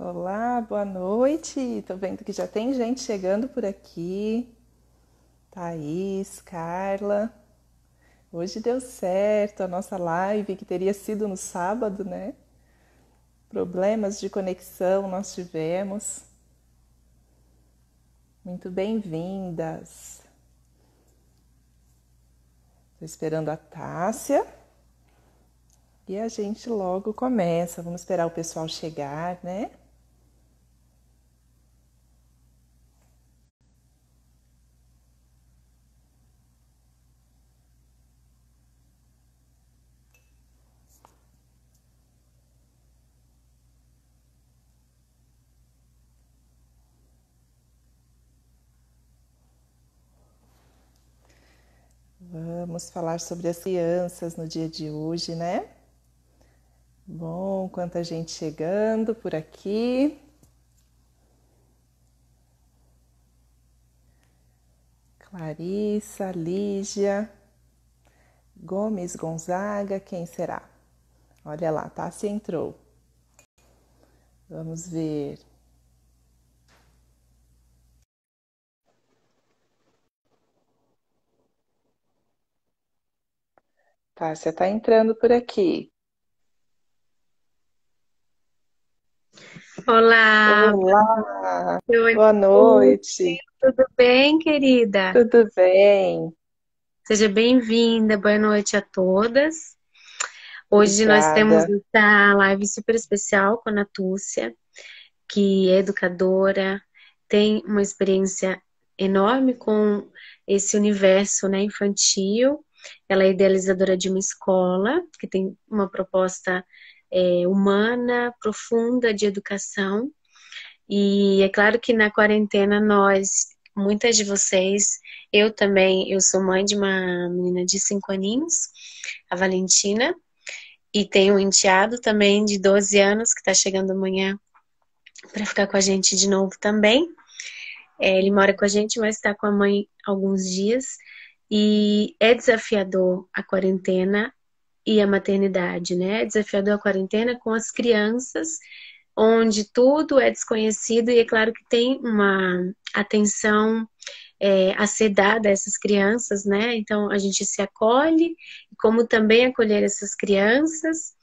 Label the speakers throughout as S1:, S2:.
S1: Olá, boa noite. Tô vendo que já tem gente chegando por aqui. Thaís, Carla. Hoje deu certo a nossa live, que teria sido no sábado, né? Problemas de conexão nós tivemos. Muito bem-vindas. Tô esperando a Tássia e a gente logo começa. Vamos esperar o pessoal chegar, né? Vamos falar sobre as crianças no dia de hoje, né? Bom, quanta gente chegando por aqui. Clarissa, Lígia, Gomes Gonzaga, quem será? Olha lá, Tássia entrou. Vamos ver. Tássia tá entrando por aqui.
S2: Olá,
S1: Olá,
S2: boa
S1: boa
S2: noite.
S1: noite.
S2: Tudo bem, querida?
S1: Tudo bem?
S2: Seja bem-vinda, boa noite a todas. Hoje nós temos
S1: Obrigada.
S2: essa live super especial com a Natúcia, que é educadora, tem uma experiência enorme com esse universo, né, infantil. Ela é idealizadora de uma escola que tem uma proposta humana, profunda de educação. E é claro que na quarentena muitas de vocês, eu também, eu sou mãe de uma menina de 5 aninhos, a Valentina, e tenho um enteado também de 12 anos que está chegando amanhã para ficar com a gente de novo também. Ele mora com a gente, mas está com a mãe alguns dias. E é desafiador a quarentena e a maternidade, né? É desafiador a quarentena com as crianças onde tudo é desconhecido e é claro que tem uma atenção a ser dada a essas crianças, né? Então a gente se acolhe, como também acolher essas crianças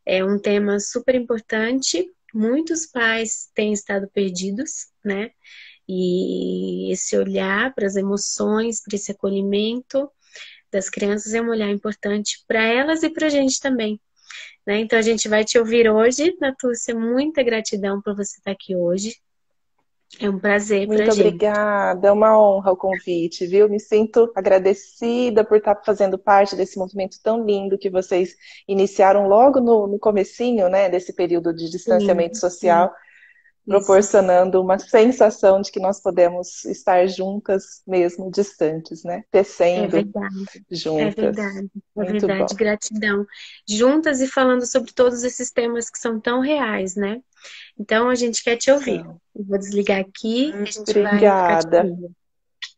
S2: é um tema super importante. Muitos pais têm estado perdidos, né? E esse olhar para as emoções, para esse acolhimento das crianças é um olhar importante para elas e para a gente também, né? Então a gente vai te ouvir hoje, Natúcia. Muita gratidão por você estar aqui hoje. É um prazer pra
S1: Muito
S2: gente.
S1: obrigada, é uma honra o convite, viu? Me sinto agradecida por estar fazendo parte desse movimento tão lindo que vocês iniciaram logo no comecinho, né, desse período de
S2: Sim,
S1: distanciamento
S2: sim,
S1: social,
S2: isso.
S1: proporcionando uma sensação de que nós podemos estar juntas, mesmo distantes, né?
S2: É
S1: Tecendo
S2: verdade. É
S1: juntas.
S2: verdade. É
S1: Muito
S2: verdade.
S1: bom.
S2: Gratidão. Juntas e falando sobre todos esses temas que são tão reais, né? Então a gente quer te ouvir.
S1: Então,
S2: Eu vou desligar aqui e a gente vai ficar te
S1: obrigada.
S2: ouvindo.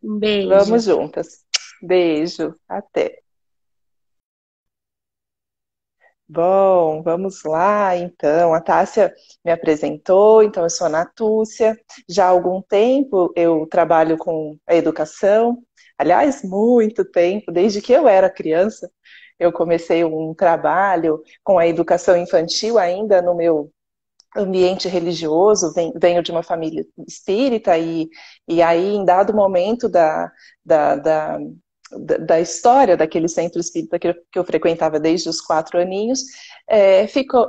S2: Um beijo.
S1: Vamos juntas. Beijo. Até. Bom, vamos lá, então. A Tássia me apresentou, então eu sou a Natúcia. Já há algum tempo eu trabalho com a educação. Aliás, muito tempo, desde que eu era criança, eu comecei um trabalho com a educação infantil ainda no meu ambiente religioso. Venho de uma família espírita e aí, em dado momento da, da da história daquele centro espírita que eu frequentava desde os 4 aninhos,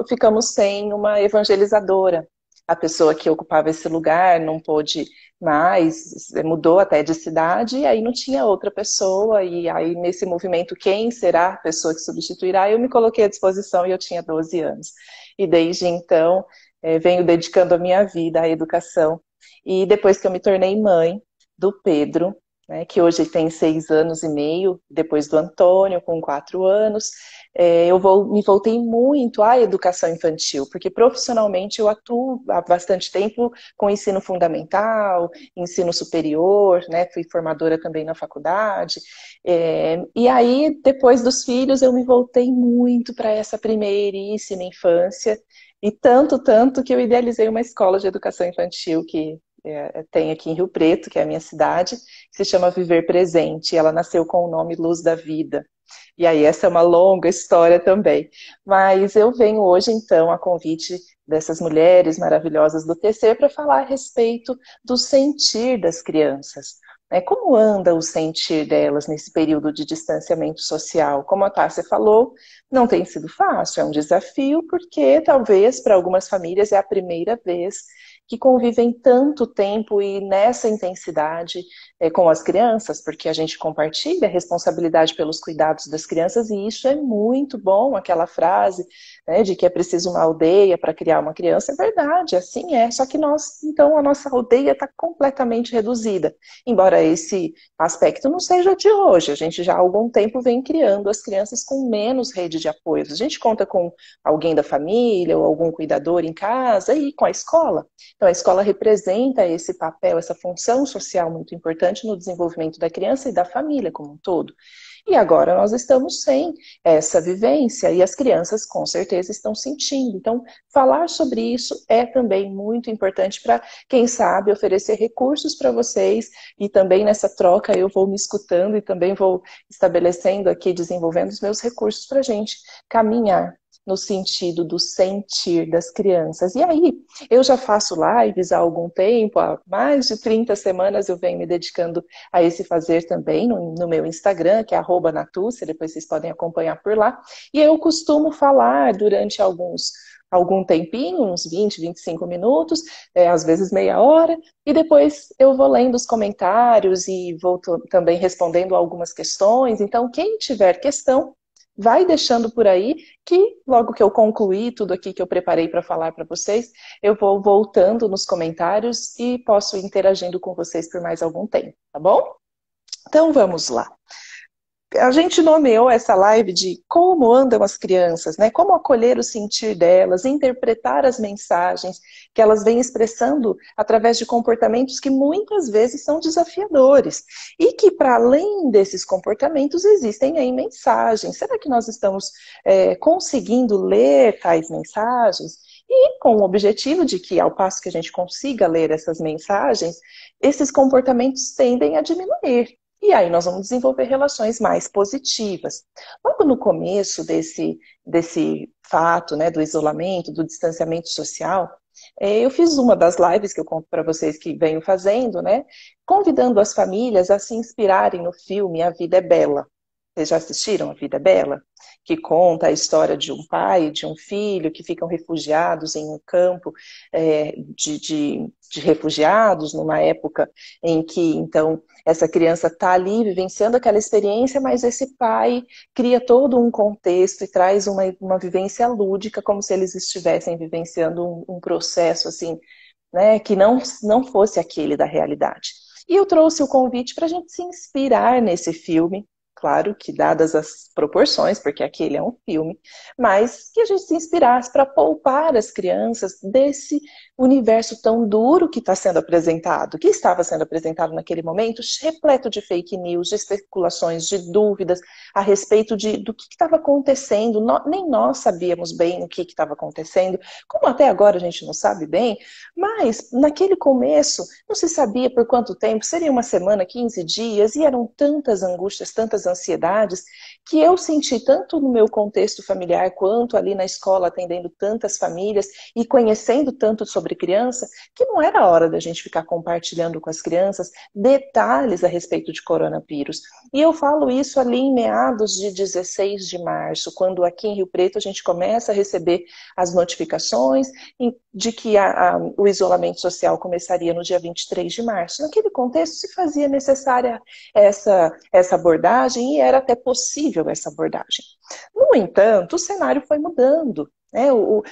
S1: ficamos sem uma evangelizadora. A pessoa que ocupava esse lugar não pôde mais, mudou até de cidade, e aí não tinha outra pessoa, e aí nesse movimento, quem será a pessoa que substituirá? Eu me coloquei à disposição e eu tinha 12 anos. E desde então, venho dedicando a minha vida à educação. E depois que eu me tornei mãe do Pedro, né, que hoje tem 6 anos e meio, depois do Antônio, com 4 anos, me voltei muito à educação infantil, porque profissionalmente eu atuo há bastante tempo com ensino fundamental, ensino superior, né, fui formadora também na faculdade, e aí, depois dos filhos, eu me voltei muito para essa primeiríssima infância, E tanto, tanto que eu idealizei uma escola de educação infantil que tem aqui em Rio Preto, que é a minha cidade, que se chama Viver Presente. E ela nasceu com o nome Luz da Vida. E aí, essa é uma longa história também. Mas eu venho hoje, então, a convite dessas mulheres maravilhosas do TC para falar a respeito do sentir das crianças. Como anda o sentir delas nesse período de distanciamento social? Como a Tássia falou, não tem sido fácil, é um desafio, porque talvez para algumas famílias é a primeira vez que convivem tanto tempo e nessa intensidade com as crianças, porque a gente compartilha a responsabilidade pelos cuidados das crianças, e isso é muito bom, aquela frase, né, de que é preciso uma aldeia para criar uma criança, é verdade, assim é, só que nós, então, a nossa aldeia está completamente reduzida, embora esse aspecto não seja de hoje, a gente já há algum tempo vem criando as crianças com menos rede de apoio, a gente conta com alguém da família ou algum cuidador em casa e com a escola. Então, a escola representa esse papel, essa função social muito importante no desenvolvimento da criança e da família como um todo. E agora nós estamos sem essa vivência e as crianças com certeza estão sentindo. Então, falar sobre isso é também muito importante para, quem sabe, oferecer recursos para vocês, e também nessa troca eu vou me escutando e também vou estabelecendo aqui, desenvolvendo os meus recursos para a gente caminhar no sentido do sentir das crianças. E aí, eu já faço lives há algum tempo, há mais de 30 semanas eu venho me dedicando a esse fazer também no meu Instagram, que é @Natúcia, depois vocês podem acompanhar por lá. E eu costumo falar durante algum tempinho, uns 20, 25 minutos, às vezes meia hora, e depois eu vou lendo os comentários e vou também respondendo algumas questões. Então, quem tiver questão, vai deixando por aí, que logo que eu concluir tudo aqui que eu preparei para falar para vocês, eu vou voltando nos comentários e posso ir interagindo com vocês por mais algum tempo, tá bom? Então vamos lá. A gente nomeou essa live de como andam as crianças, né? Como acolher o sentir delas, interpretar as mensagens que elas vêm expressando através de comportamentos que muitas vezes são desafiadores. E que, para além desses comportamentos, existem aí mensagens. Será que nós estamos conseguindo ler tais mensagens? E com o objetivo de que, ao passo que a gente consiga ler essas mensagens, esses comportamentos tendem a diminuir. E aí nós vamos desenvolver relações mais positivas. Logo no começo desse fato, né, do isolamento, do distanciamento social, eu fiz uma das lives que eu conto para vocês que venho fazendo, né, convidando as famílias a se inspirarem no filme A Vida é Bela. Vocês já assistiram A Vida é Bela? Que conta a história de um pai e de um filho que ficam refugiados em um campo de refugiados, numa época em que, então, essa criança está ali vivenciando aquela experiência, mas esse pai cria todo um contexto e traz uma vivência lúdica, como se eles estivessem vivenciando um processo assim, né, que não fosse aquele da realidade. E eu trouxe o convite para a gente se inspirar nesse filme, claro que dadas as proporções, porque aquele é um filme, mas que a gente se inspirasse para poupar as crianças desse universo tão duro que está sendo apresentado, que estava sendo apresentado naquele momento, repleto de fake news, de especulações, de dúvidas a respeito do que estava acontecendo. Nem nós sabíamos bem o que estava acontecendo, como até agora a gente não sabe bem, mas naquele começo não se sabia por quanto tempo, seria uma semana, 15 dias, e eram tantas angústias, tantas ansiedades, que eu senti tanto no meu contexto familiar, quanto ali na escola, atendendo tantas famílias e conhecendo tanto sobre criança, que não era hora da gente ficar compartilhando com as crianças detalhes a respeito de coronavírus. E eu falo isso ali em meados de 16 de março, quando aqui em Rio Preto a gente começa a receber as notificações de que o isolamento social começaria no dia 23 de março. Naquele contexto se fazia necessária essa abordagem e era até possível essa abordagem. No entanto, o cenário foi mudando.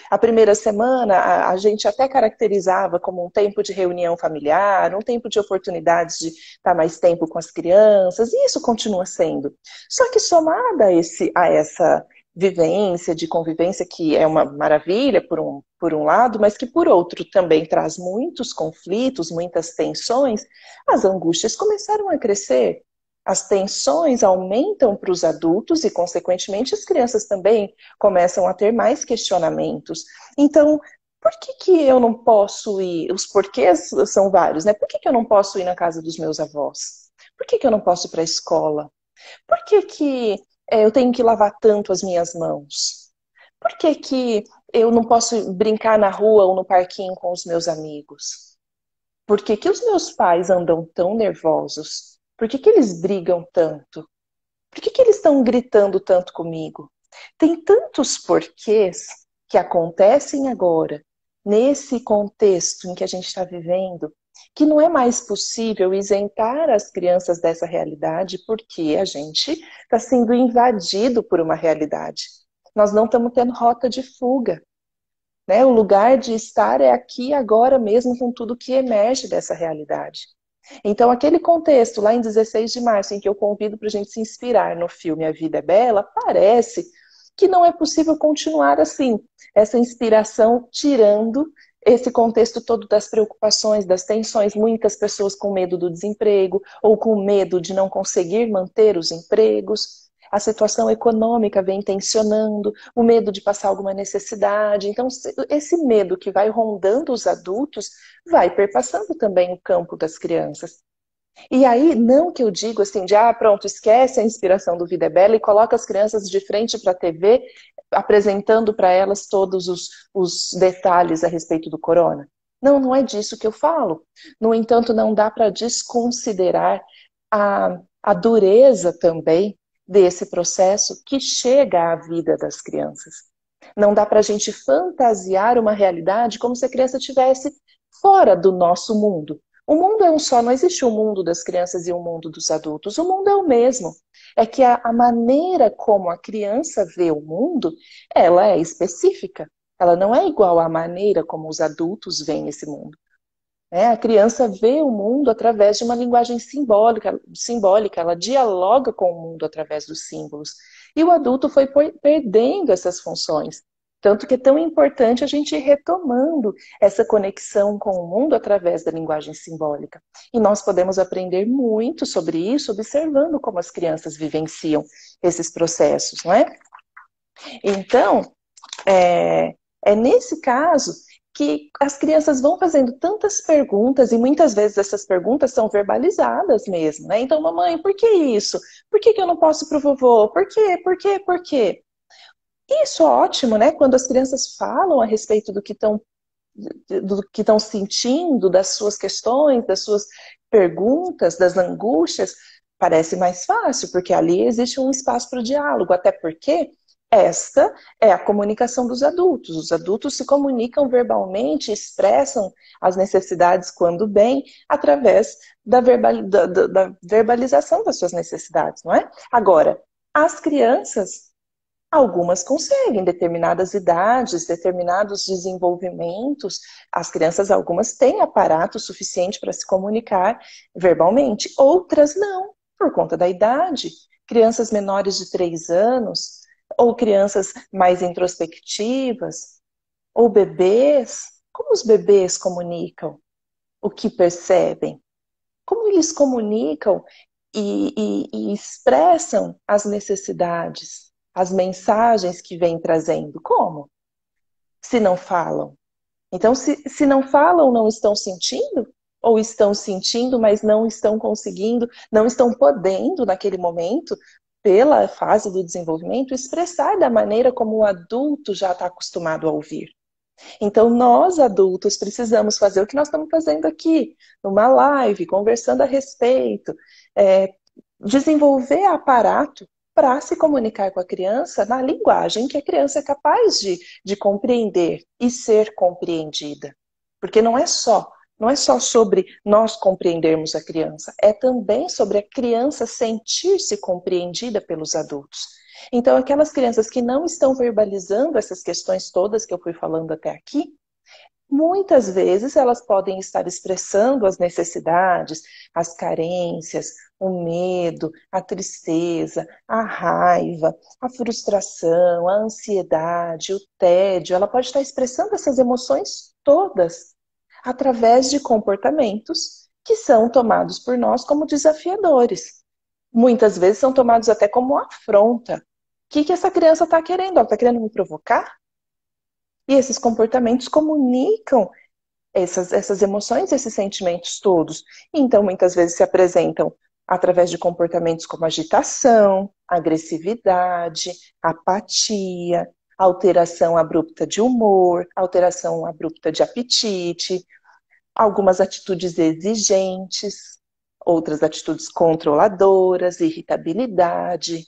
S1: A primeira semana a gente até caracterizava como um tempo de reunião familiar, um tempo de oportunidades de estar mais tempo com as crianças, e isso continua sendo. Só que somada a essa vivência, de convivência, que é uma maravilha por um lado, mas que por outro também traz muitos conflitos, muitas tensões, as angústias começaram a crescer. As tensões aumentam para os adultos e, consequentemente, as crianças também começam a ter mais questionamentos. Então, por que que eu não posso ir? Os porquês são vários, né? Por que que eu não posso ir na casa dos meus avós? Por que que eu não posso ir para a escola? Por que que eu tenho que lavar tanto as minhas mãos? Por que que eu não posso brincar na rua ou no parquinho com os meus amigos? Por que que os meus pais andam tão nervosos? Por que que eles brigam tanto? Por que que eles estão gritando tanto comigo? Tem tantos porquês que acontecem agora, nesse contexto em que a gente está vivendo, que não é mais possível isentar as crianças dessa realidade, porque a gente está sendo invadido por uma realidade. Nós não estamos tendo rota de fuga, né? O lugar de estar é aqui agora mesmo com tudo que emerge dessa realidade. Então, aquele contexto lá em 16 de março, em que eu convido para a gente se inspirar no filme A Vida é Bela, parece que não é possível continuar assim. Essa inspiração tirando esse contexto todo das preocupações, das tensões, muitas pessoas com medo do desemprego ou com medo de não conseguir manter os empregos. A situação econômica vem tensionando, o medo de passar alguma necessidade. Então, esse medo que vai rondando os adultos vai perpassando também o campo das crianças. E aí, não que eu digo assim, de pronto, esquece a inspiração do Vida é Bela e coloca as crianças de frente para a TV, apresentando para elas todos os detalhes a respeito do corona. Não, não é disso que eu falo. No entanto, não dá para desconsiderar a dureza também desse processo que chega à vida das crianças. Não dá para a gente fantasiar uma realidade como se a criança estivesse fora do nosso mundo. O mundo é um só, não existe o mundo das crianças e o mundo dos adultos. O mundo é o mesmo. É que a maneira como a criança vê o mundo, ela é específica. Ela não é igual à maneira como os adultos veem esse mundo. A criança vê o mundo através de uma linguagem simbólica, ela dialoga com o mundo através dos símbolos. E o adulto foi perdendo essas funções. Tanto que é tão importante a gente ir retomando essa conexão com o mundo através da linguagem simbólica. E nós podemos aprender muito sobre isso, observando como as crianças vivenciam esses processos, não é? Então, é nesse caso que as crianças vão fazendo tantas perguntas e muitas vezes essas perguntas são verbalizadas mesmo, né? Então, mamãe, por que isso? Por que eu não posso ir pro vovô? Por quê? Por quê? Por quê? Isso é ótimo, né? Quando as crianças falam a respeito do que estão sentindo, das suas questões, das suas perguntas, das angústias, parece mais fácil, porque ali existe um espaço para o diálogo, até porque esta é a comunicação dos adultos. Os adultos se comunicam verbalmente, expressam as necessidades quando bem, através da verbalização das suas necessidades, não é? Agora, as crianças, algumas conseguem, determinadas idades, determinados desenvolvimentos, as crianças, algumas têm aparato suficiente para se comunicar verbalmente, outras não, por conta da idade. Crianças menores de 3 anos, ou crianças mais introspectivas, ou bebês. Como os bebês comunicam o que percebem? Como eles comunicam e expressam as necessidades, as mensagens que vêm trazendo? Como? Se não falam. Então, se não falam, não estão sentindo? Ou estão sentindo, mas não estão conseguindo, não estão podendo, naquele momento, pela fase do desenvolvimento, expressar da maneira como o adulto já está acostumado a ouvir. Então, nós adultos precisamos fazer o que nós estamos fazendo aqui, numa live, conversando a respeito, desenvolver aparato para se comunicar com a criança na linguagem que a criança é capaz de compreender e ser compreendida. Porque não é só sobre nós compreendermos a criança, é também sobre a criança sentir-se compreendida pelos adultos. Então, aquelas crianças que não estão verbalizando essas questões todas que eu fui falando até aqui, muitas vezes elas podem estar expressando as necessidades, as carências, o medo, a tristeza, a raiva, a frustração, a ansiedade, o tédio. Ela pode estar expressando essas emoções todas através de comportamentos que são tomados por nós como desafiadores. muitas vezes são tomados até como afronta. O que essa criança está querendo? Ela está querendo me provocar? E esses comportamentos comunicam essas emoções, esses sentimentos todos. Então, muitas vezes se apresentam através de comportamentos como agitação, agressividade, apatia, alteração abrupta de humor, alteração abrupta de apetite, algumas atitudes exigentes, outras atitudes controladoras, irritabilidade.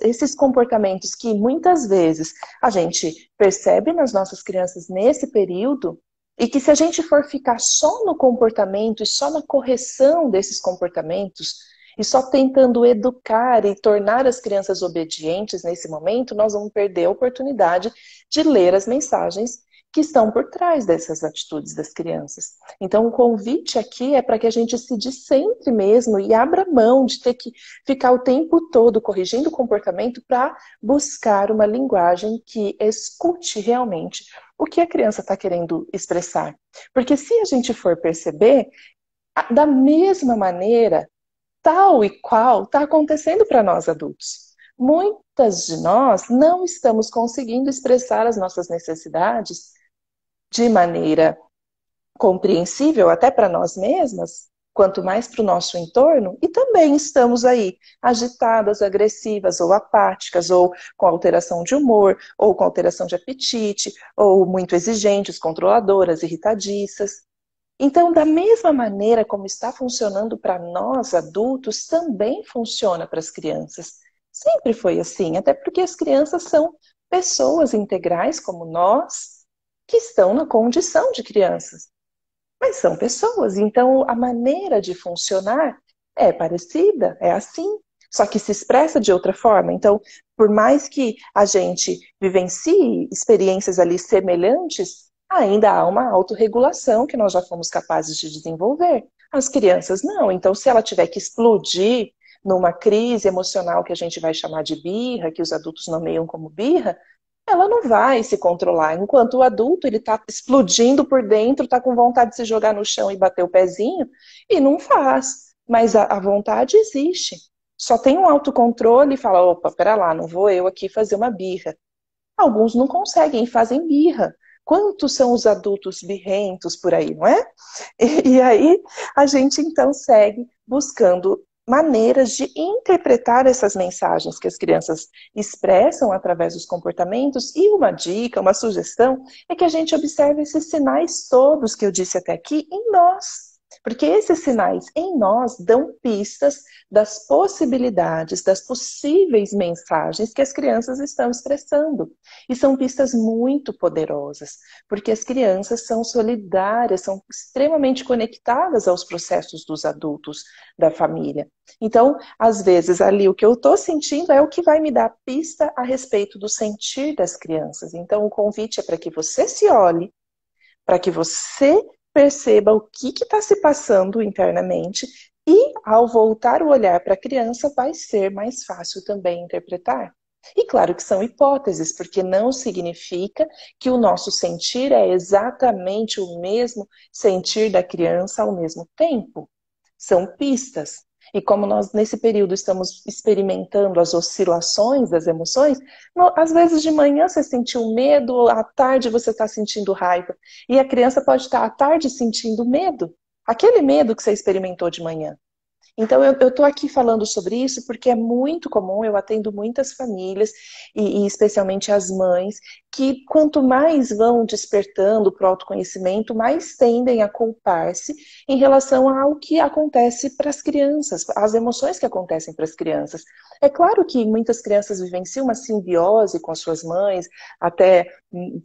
S1: Esses comportamentos que muitas vezes a gente percebe nas nossas crianças nesse período, e que se a gente for ficar só no comportamento e só na correção desses comportamentos, e só tentando educar e tornar as crianças obedientes nesse momento, nós vamos perder a oportunidade de ler as mensagens que estão por trás dessas atitudes das crianças. Então, o convite aqui é para que a gente se descentre mesmo e abra mão de ter que ficar o tempo todo corrigindo o comportamento para buscar uma linguagem que escute realmente o que a criança está querendo expressar. Porque se a gente for perceber, da mesma maneira, tal e qual está acontecendo para nós adultos. Muitas de nós não estamos conseguindo expressar as nossas necessidades de maneira compreensível até para nós mesmas, quanto mais para o nosso entorno, e também estamos aí agitadas, agressivas ou apáticas, ou com alteração de humor, ou com alteração de apetite, ou muito exigentes, controladoras, irritadiças. Então, da mesma maneira como está funcionando para nós adultos, também funciona para as crianças. Sempre foi assim, até porque as crianças são pessoas integrais como nós, que estão na condição de crianças. Mas são pessoas, então a maneira de funcionar é parecida, é assim, só que se expressa de outra forma. Então, por mais que a gente vivencie experiências ali semelhantes, ainda há uma autorregulação que nós já fomos capazes de desenvolver. As crianças não. Então, se ela tiver que explodir numa crise emocional que a gente vai chamar de birra, que os adultos nomeiam como birra, ela não vai se controlar. Enquanto o adulto, ele está explodindo por dentro, está com vontade de se jogar no chão e bater o pezinho, e não faz. Mas a vontade existe. Só tem um autocontrole e fala, opa, pera lá, não vou eu aqui fazer uma birra. Alguns não conseguem, fazem birra. Quantos são os adultos birrentos por aí, não é? E aí a gente então segue buscando maneiras de interpretar essas mensagens que as crianças expressam através dos comportamentos. E uma dica, uma sugestão, é que a gente observe esses sinais todos que eu disse até aqui em nós. Porque esses sinais em nós dão pistas das possibilidades, das possíveis mensagens que as crianças estão expressando. E são pistas muito poderosas, porque as crianças são solidárias, são extremamente conectadas aos processos dos adultos da família. Então, às vezes, ali o que eu estou sentindo é o que vai me dar pista a respeito do sentir das crianças. Então, o convite é para que você se olhe, para que você perceba o que está se passando internamente e, ao voltar o olhar para a criança, vai ser mais fácil também interpretar. E claro que são hipóteses, porque não significa que o nosso sentir é exatamente o mesmo sentir da criança ao mesmo tempo. São pistas. E como nós, nesse período, estamos experimentando as oscilações das emoções, às vezes de manhã você sentiu medo, à tarde você está sentindo raiva. E a criança pode estar à tarde sentindo medo. Aquele medo que você experimentou de manhã. Então, eu estou aqui falando sobre isso porque é muito comum, eu atendo muitas famílias, e especialmente as mães, que quanto mais vão despertando para o autoconhecimento, mais tendem a culpar-se em relação ao que acontece para as crianças, as emoções que acontecem para as crianças. É claro que muitas crianças vivenciam uma simbiose com as suas mães, até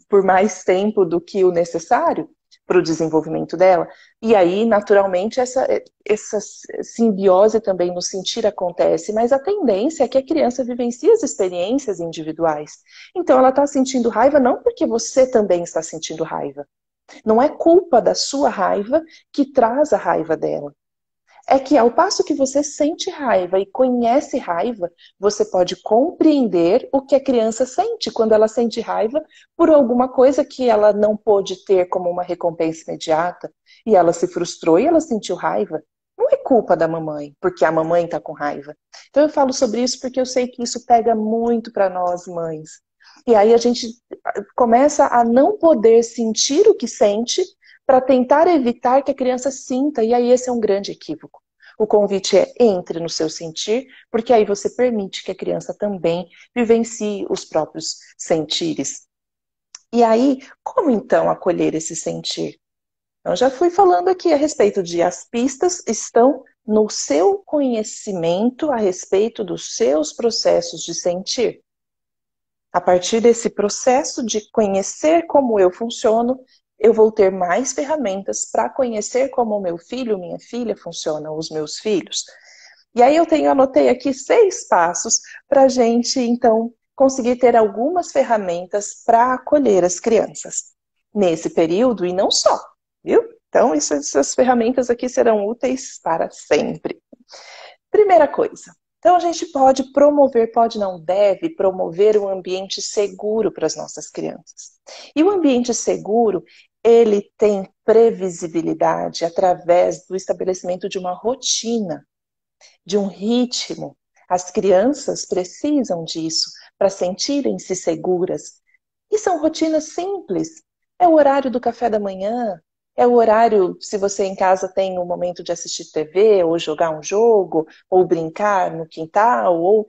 S1: por mais tempo do que o necessário para o desenvolvimento dela. E aí, naturalmente, essa simbiose também no sentir acontece, mas a tendência é que a criança vivencie as experiências individuais. Então, ela está sentindo raiva não porque você também está sentindo raiva. Não é culpa da sua raiva que traz a raiva dela. É que ao passo que você sente raiva e conhece raiva, você pode compreender o que a criança sente quando ela sente raiva por alguma coisa que ela não pôde ter como uma recompensa imediata, e ela se frustrou e ela sentiu raiva. Não é culpa da mamãe, porque a mamãe está com raiva. Então eu falo sobre isso porque eu sei que isso pega muito para nós mães. E aí a gente começa a não poder sentir o que sente para tentar evitar que a criança sinta, e aí esse é um grande equívoco. O convite é entre no seu sentir, porque aí você permite que a criança também vivencie os próprios sentires. E aí, como então acolher esse sentir? Eu já fui falando aqui a respeito de as pistas estão no seu conhecimento a respeito dos seus processos de sentir. A partir desse processo de conhecer como eu funciono, eu vou ter mais ferramentas para conhecer como o meu filho, minha filha funcionam, os meus filhos. E aí anotei aqui 6 passos para a gente, então, conseguir ter algumas ferramentas para acolher as crianças nesse período e não só, viu? Então, essas ferramentas aqui serão úteis para sempre. Primeira coisa, então a gente pode promover, pode não deve promover um ambiente seguro para as nossas crianças. E o ambiente seguro, ele tem previsibilidade através do estabelecimento de uma rotina, de um ritmo. As crianças precisam disso para sentirem-se seguras. E são rotinas simples. É o horário do café da manhã, é o horário, se você em casa tem um momento de assistir TV, ou jogar um jogo, ou brincar no quintal, ou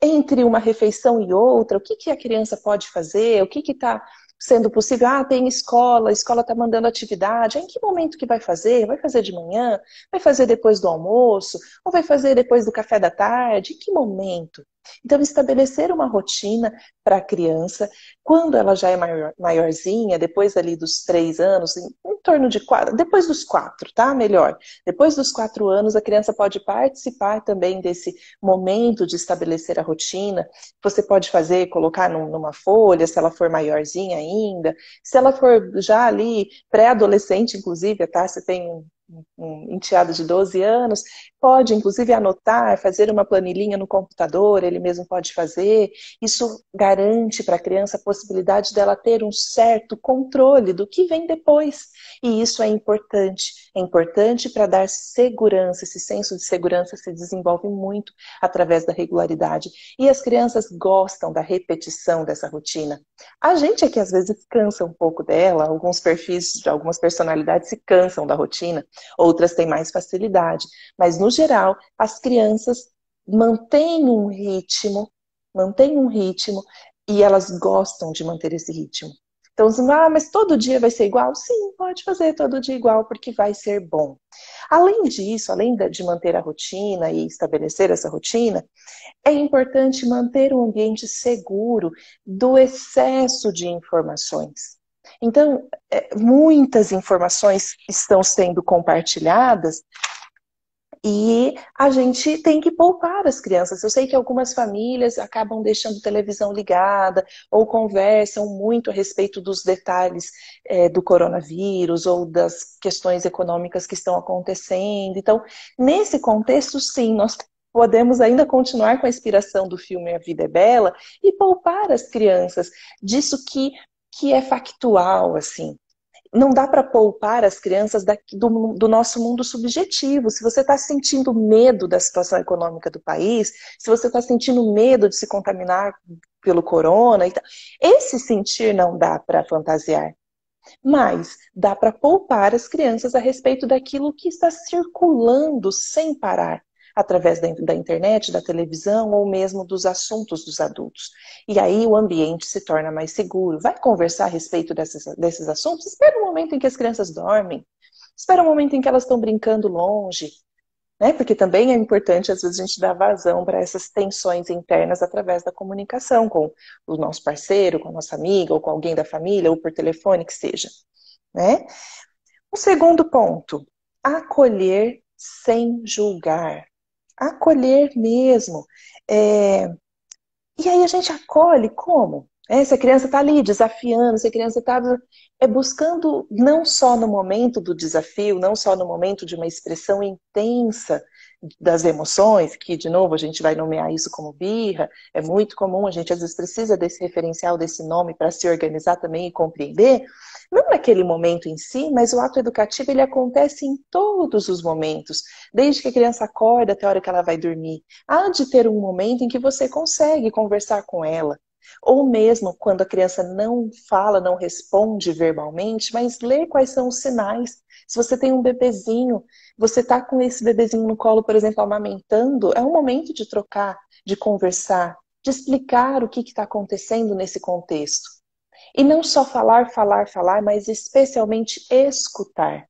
S1: entre uma refeição e outra, o que, que a criança pode fazer, o que está sendo possível. Ah, tem escola, a escola está mandando atividade. Em que momento que vai fazer? Vai fazer de manhã? Vai fazer depois do almoço? Ou vai fazer depois do café da tarde? Em que momento? Então, estabelecer uma rotina para a criança, quando ela já é maiorzinha, depois ali dos 3 anos, em torno de 4, depois dos 4, tá? Melhor. Depois dos 4 anos, a criança pode participar também desse momento de estabelecer a rotina. Você pode fazer, colocar numa folha, se ela for maiorzinha ainda. Se ela for já ali, pré-adolescente, inclusive, tá? Você tem um enteado de 12 anos, pode inclusive anotar, fazer uma planilhinha no computador, ele mesmo pode fazer. Isso garante para a criança a possibilidade dela ter um certo controle do que vem depois. E isso é importante para dar segurança. Esse senso de segurança se desenvolve muito através da regularidade. E as crianças gostam da repetição dessa rotina. A gente é que às vezes cansa um pouco dela, alguns perfis de algumas personalidades se cansam da rotina, outras têm mais facilidade. Mas, no geral, as crianças mantêm um ritmo e elas gostam de manter esse ritmo. Então, mas todo dia vai ser igual? Sim, pode fazer todo dia igual, porque vai ser bom. Além disso, além de manter a rotina e estabelecer essa rotina, é importante manter um ambiente seguro do excesso de informações. Então, muitas informações estão sendo compartilhadas e a gente tem que poupar as crianças. Eu sei que algumas famílias acabam deixando televisão ligada ou conversam muito a respeito dos detalhes do coronavírus ou das questões econômicas que estão acontecendo. Então, nesse contexto, sim, nós podemos ainda continuar com a inspiração do filme A Vida é Bela e poupar as crianças disso que é factual, assim. Não dá para poupar as crianças do nosso mundo subjetivo. Se você está sentindo medo da situação econômica do país, se você está sentindo medo de se contaminar pelo corona, esse sentir não dá para fantasiar. Mas dá para poupar as crianças a respeito daquilo que está circulando sem parar, através da internet, da televisão ou mesmo dos assuntos dos adultos. E aí o ambiente se torna mais seguro. Vai conversar a respeito desses assuntos? Espera um momento em que as crianças dormem. Espera um momento em que elas estão brincando longe. Né? Porque também é importante, às vezes, a gente dar vazão para essas tensões internas através da comunicação com o nosso parceiro, com a nossa amiga, ou com alguém da família, ou por telefone, que seja. Né? O segundo ponto, acolher sem julgar. Acolher mesmo. E aí a gente acolhe como? Se a criança está ali desafiando, se a criança está buscando não só no momento do desafio, não só no momento de uma expressão intensa das emoções, que de novo a gente vai nomear isso como birra, é muito comum, a gente às vezes precisa desse referencial, desse nome para se organizar também e compreender, Não naquele momento em si, mas o ato educativo ele acontece em todos os momentos, desde que a criança acorda até a hora que ela vai dormir. Há de ter um momento em que você consegue conversar com ela, ou mesmo quando a criança não fala, não responde verbalmente, mas lê quais são os sinais. Se você tem um bebezinho, você está com esse bebezinho no colo, por exemplo, amamentando, é um momento de trocar, de conversar, de explicar o que está acontecendo nesse contexto. E não só falar, falar, falar, mas especialmente escutar.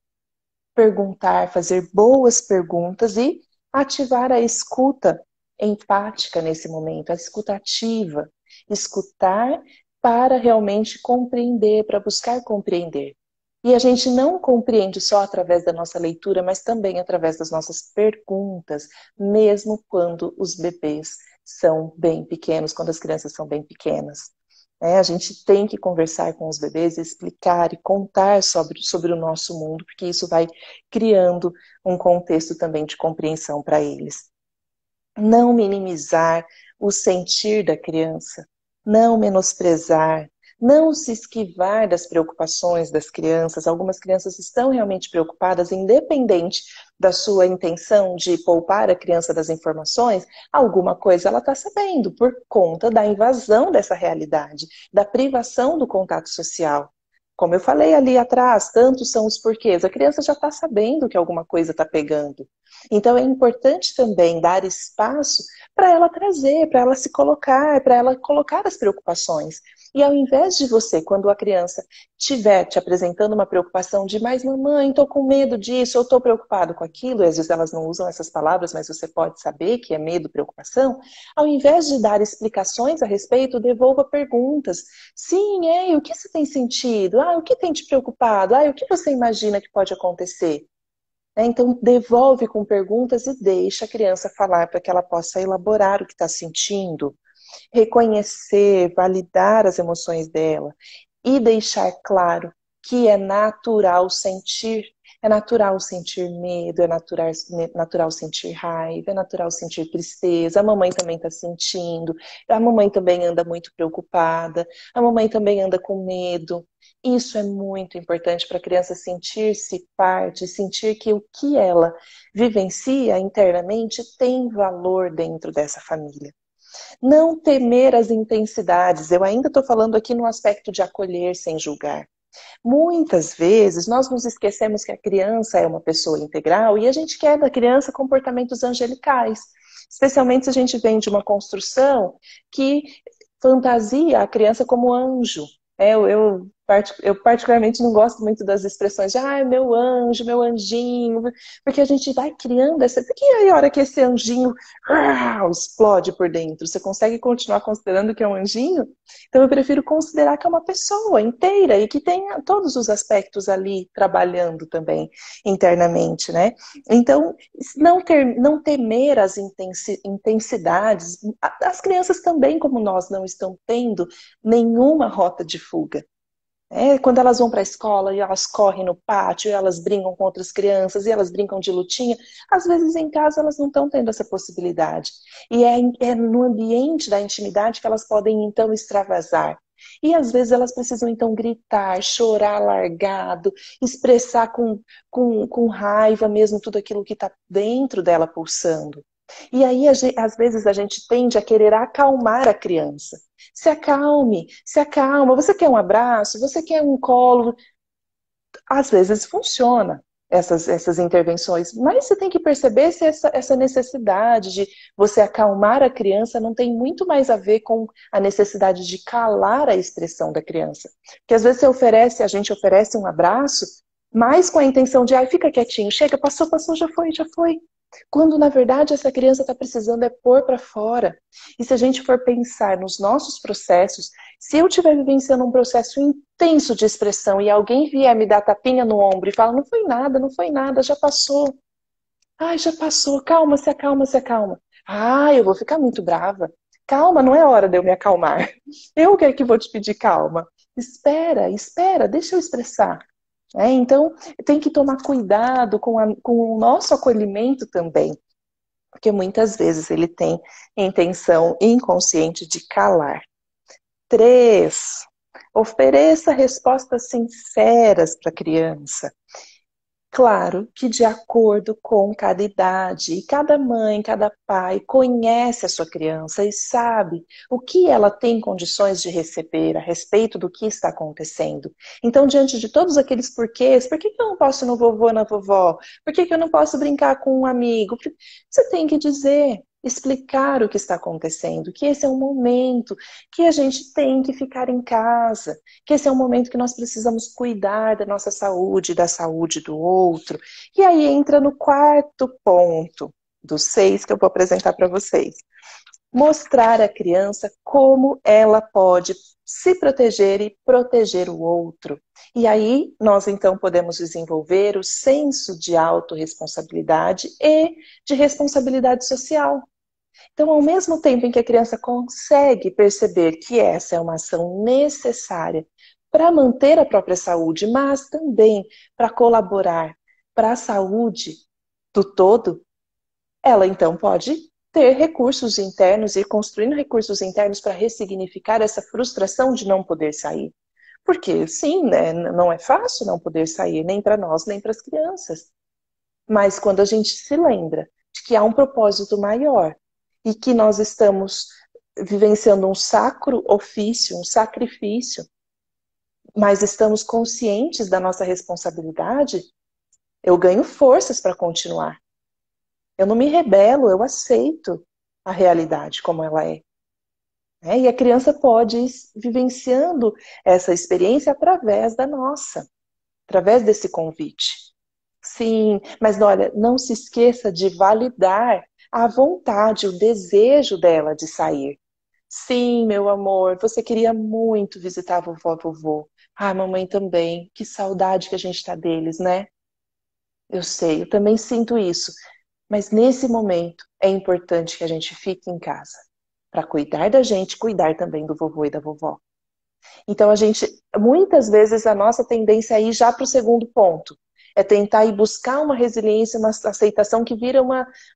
S1: Perguntar, fazer boas perguntas e ativar a escuta empática nesse momento, a escuta ativa. Escutar para realmente compreender, para buscar compreender. E a gente não compreende só através da nossa leitura, mas também através das nossas perguntas, mesmo quando os bebês são bem pequenos, quando as crianças são bem pequenas. A gente tem que conversar com os bebês, explicar e contar sobre o nosso mundo, porque isso vai criando um contexto também de compreensão para eles. Não minimizar o sentir da criança, não menosprezar, não se esquivar das preocupações das crianças. Algumas crianças estão realmente preocupadas, independente da sua intenção de poupar a criança das informações, alguma coisa ela está sabendo por conta da invasão dessa realidade, da privação do contato social. Como eu falei ali atrás, tantos são os porquês. A criança já está sabendo que alguma coisa está pegando. Então é importante também dar espaço para ela trazer, para ela se colocar, para ela colocar as preocupações. E ao invés de você, quando a criança estiver te apresentando uma preocupação de, mas mamãe, estou com medo disso, eu estou preocupado com aquilo, e às vezes elas não usam essas palavras, mas você pode saber que é medo, preocupação, ao invés de dar explicações a respeito, devolva perguntas. Sim, o que você tem sentido? O que tem te preocupado? O que você imagina que pode acontecer? Então, devolve com perguntas e deixa a criança falar para que ela possa elaborar o que está sentindo, reconhecer, validar as emoções dela e deixar claro que é natural sentir medo, é natural sentir raiva, é natural sentir tristeza, a mamãe também está sentindo, a mamãe também anda muito preocupada, a mamãe também anda com medo. Isso é muito importante para a criança sentir-se parte, sentir que o que ela vivencia internamente tem valor dentro dessa família. Não temer as intensidades. Eu ainda estou falando aqui no aspecto de acolher sem julgar. Muitas vezes nós nos esquecemos que a criança é uma pessoa integral e a gente quer da criança comportamentos angelicais. Especialmente se a gente vem de uma construção que fantasia a criança como anjo. Eu particularmente não gosto muito das expressões de meu anjo, meu anjinho, porque a gente vai criando essa... Porque aí a hora que esse anjinho explode por dentro, você consegue continuar considerando que é um anjinho? Então eu prefiro considerar que é uma pessoa inteira e que tem todos os aspectos ali trabalhando também internamente, né? Então, não temer as intensidades. As crianças também, como nós, não estão tendo nenhuma rota de fuga. Quando elas vão para a escola e elas correm no pátio, e elas brincam com outras crianças, e elas brincam de lutinha, às vezes em casa elas não estão tendo essa possibilidade. E é no ambiente da intimidade que elas podem então extravasar. E às vezes elas precisam então gritar, chorar largado, expressar com raiva mesmo tudo aquilo que está dentro dela pulsando. E aí, às vezes, a gente tende a querer acalmar a criança. Se acalme, se acalma. Você quer um abraço? Você quer um colo? Às vezes funciona essas intervenções, mas você tem que perceber se essa necessidade de você acalmar a criança não tem muito mais a ver com a necessidade de calar a expressão da criança. Porque às vezes a gente oferece um abraço, mas com a intenção de, fica quietinho, chega, passou, já foi, já foi. Quando, na verdade, essa criança está precisando é pôr para fora. E se a gente for pensar nos nossos processos, se eu estiver vivenciando um processo intenso de expressão e alguém vier me dar tapinha no ombro e fala, não foi nada, não foi nada, já passou. Já passou, calma, se acalma, se acalma. Eu vou ficar muito brava. Calma, não é hora de eu me acalmar. Eu que é que vou te pedir calma. Espera, deixa eu expressar. Então, tem que tomar cuidado com o nosso acolhimento também, porque muitas vezes ele tem intenção inconsciente de calar. 3. Ofereça respostas sinceras para a criança. Claro que de acordo com cada idade, e cada mãe, cada pai conhece a sua criança e sabe o que ela tem condições de receber a respeito do que está acontecendo. Então, diante de todos aqueles porquês, por que eu não posso ir no vovô, na vovó? Por que eu não posso brincar com um amigo? Você tem que dizer, explicar o que está acontecendo, que esse é um momento que a gente tem que ficar em casa, que esse é um momento que nós precisamos cuidar da nossa saúde, da saúde do outro. E aí entra no quarto ponto dos 6 que eu vou apresentar para vocês. Mostrar à criança como ela pode se proteger e proteger o outro. E aí nós então podemos desenvolver o senso de autorresponsabilidade e de responsabilidade social. Então, ao mesmo tempo em que a criança consegue perceber que essa é uma ação necessária para manter a própria saúde, mas também para colaborar para a saúde do todo, ela então pode ter recursos internos e ir construindo recursos internos para ressignificar essa frustração de não poder sair. Porque, sim, né, não é fácil não poder sair, nem para nós, nem para as crianças. Mas quando a gente se lembra de que há um propósito maior e que nós estamos vivenciando um sacro ofício, um sacrifício, mas estamos conscientes da nossa responsabilidade, eu ganho forças para continuar. Eu não me rebelo, eu aceito a realidade como ela é. E a criança pode ir vivenciando essa experiência através da nossa, através desse convite. Sim, mas olha, não se esqueça de validar a vontade, o desejo dela de sair. Sim, meu amor, você queria muito visitar a vovó e vovô. Ah, mamãe também. Que saudade que a gente está deles, né? Eu sei, eu também sinto isso. Mas nesse momento é importante que a gente fique em casa para cuidar da gente, cuidar também do vovô e da vovó. Então muitas vezes a nossa tendência é ir já para o segundo ponto. É tentar ir buscar uma resiliência, uma aceitação que vira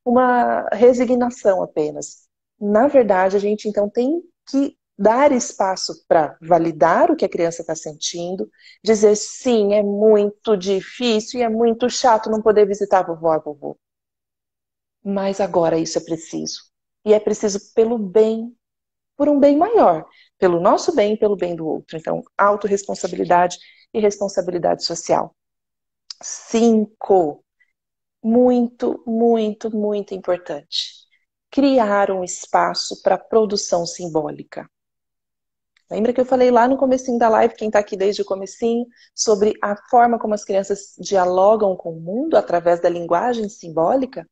S1: uma resignação apenas. Na verdade, a gente então tem que dar espaço para validar o que a criança está sentindo, dizer sim, é muito difícil e é muito chato não poder visitar a vovó e vovô. Mas agora isso é preciso. E é preciso pelo bem, por um bem maior, pelo nosso bem e pelo bem do outro. Então, autorresponsabilidade e responsabilidade social. 5, muito, muito, muito importante. Criar um espaço para produção simbólica. Lembra que eu falei lá no comecinho da live, quem está aqui desde o comecinho, sobre a forma como as crianças dialogam com o mundo através da linguagem simbólica?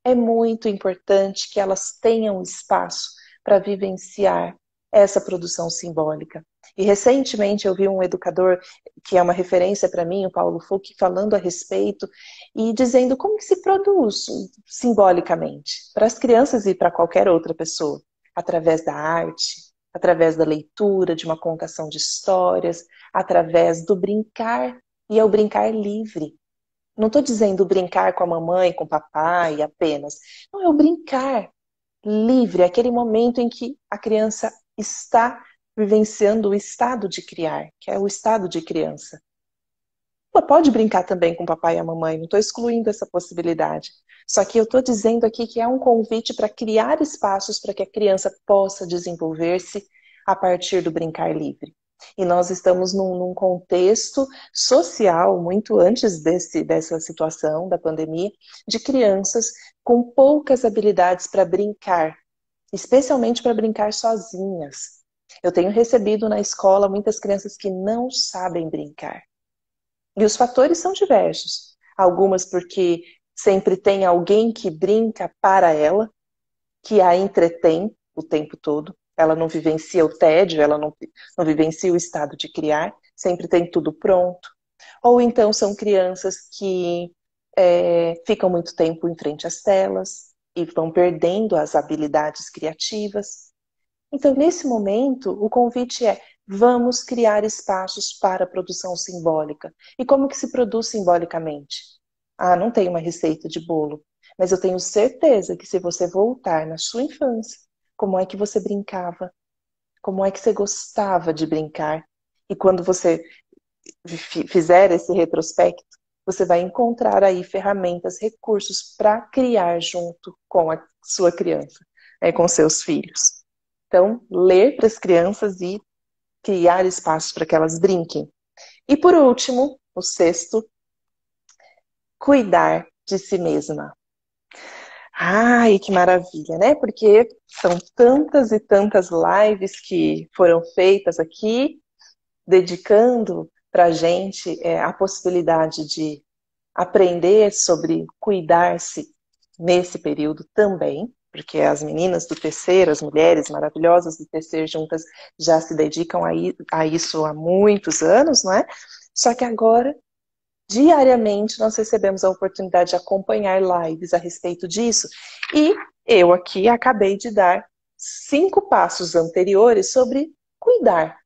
S1: É muito importante que elas tenham espaço para vivenciar essa produção simbólica. E recentemente eu vi um educador que é uma referência para mim, o Paulo Fuch, falando a respeito e dizendo como que se produz simbolicamente para as crianças e para qualquer outra pessoa, através da arte, através da leitura, de uma contação de histórias, através do brincar, e é o brincar livre. Não estou dizendo brincar com a mamãe, com o papai apenas. Não, é o brincar livre, aquele momento em que a criança está vivenciando o estado de criar, que é o estado de criança. Ela pode brincar também com o papai e a mamãe, não estou excluindo essa possibilidade. Só que eu estou dizendo aqui que é um convite para criar espaços para que a criança possa desenvolver-se a partir do brincar livre. E nós estamos num contexto social, muito antes dessa situação da pandemia, de crianças com poucas habilidades para brincar, especialmente para brincar sozinhas. Eu tenho recebido na escola muitas crianças que não sabem brincar. E os fatores são diversos. Algumas porque sempre tem alguém que brinca para ela, que a entretém o tempo todo. Ela não vivencia o tédio, ela não vivencia o estado de criar, sempre tem tudo pronto. Ou então são crianças que ficam muito tempo em frente às telas e vão perdendo as habilidades criativas. Então, nesse momento, o convite é: vamos criar espaços para a produção simbólica. E como que se produz simbolicamente? Ah, não tem uma receita de bolo, mas eu tenho certeza que se você voltar na sua infância, como é que você brincava? Como é que você gostava de brincar? E quando você fizer esse retrospecto, você vai encontrar aí ferramentas, recursos para criar junto com a sua criança, com seus filhos. Então, ler para as crianças e criar espaços para que elas brinquem. E por último, o sexto, cuidar de si mesma. Ai, que maravilha, né? Porque são tantas e tantas lives que foram feitas aqui, dedicando para a gente a possibilidade de aprender sobre cuidar-se nesse período também, porque as meninas do terceiro, as mulheres maravilhosas do terceiro juntas já se dedicam a isso há muitos anos, não é? Só que agora, diariamente, nós recebemos a oportunidade de acompanhar lives a respeito disso. E eu aqui acabei de dar 5 passos anteriores sobre cuidar.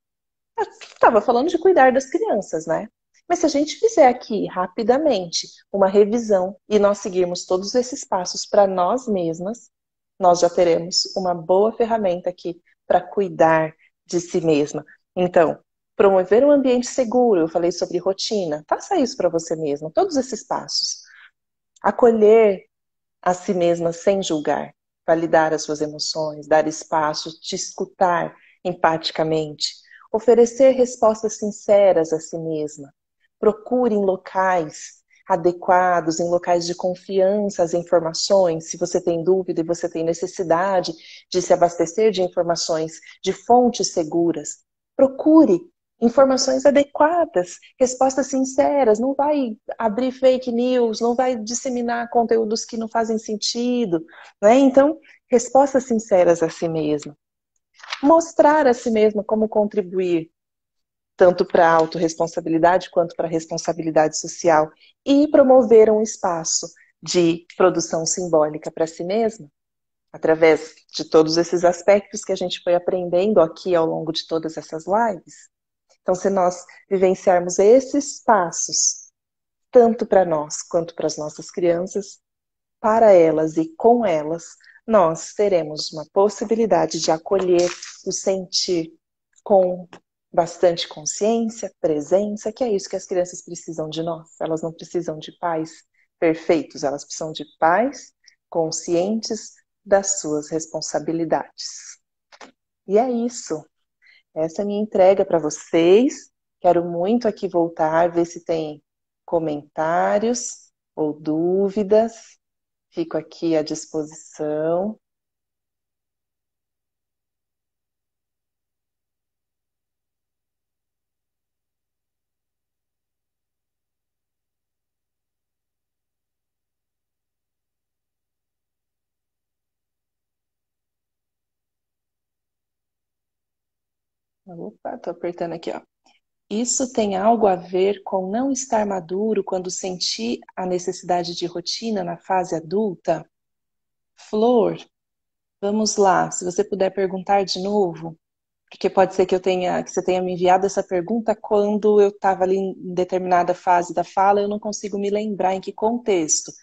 S1: Eu estava falando de cuidar das crianças, né? Mas se a gente fizer aqui rapidamente uma revisão e nós seguirmos todos esses passos para nós mesmas, nós já teremos uma boa ferramenta aqui para cuidar de si mesma. Então, promover um ambiente seguro, eu falei sobre rotina, faça isso para você mesma, todos esses passos. Acolher a si mesma sem julgar, validar as suas emoções, dar espaço, te escutar empaticamente, oferecer respostas sinceras a si mesma. Procure em locais adequados, em locais de confiança as informações, se você tem dúvida e você tem necessidade de se abastecer de informações de fontes seguras. Procure informações adequadas, respostas sinceras, não vai abrir fake news, não vai disseminar conteúdos que não fazem sentido, né? Então, respostas sinceras a si mesma. Mostrar a si mesma como contribuir, tanto para a autorresponsabilidade quanto para a responsabilidade social, e promover um espaço de produção simbólica para si mesma, através de todos esses aspectos que a gente foi aprendendo aqui ao longo de todas essas lives. Então, se nós vivenciarmos esses passos, tanto para nós quanto para as nossas crianças, para elas e com elas, nós teremos uma possibilidade de acolher o sentir com bastante consciência, presença, que é isso que as crianças precisam de nós. Elas não precisam de pais perfeitos, elas precisam de pais conscientes das suas responsabilidades. E é isso. Essa é a minha entrega para vocês. Quero muito aqui voltar, ver se tem comentários ou dúvidas. Fico aqui à disposição. Opa, estou apertando aqui, ó. Isso tem algo a ver com não estar maduro quando sentir a necessidade de rotina na fase adulta? Flor, vamos lá. Se você puder perguntar de novo, porque pode ser que que você tenha me enviado essa pergunta quando eu estava ali em determinada fase da fala, eu não consigo me lembrar em que contexto.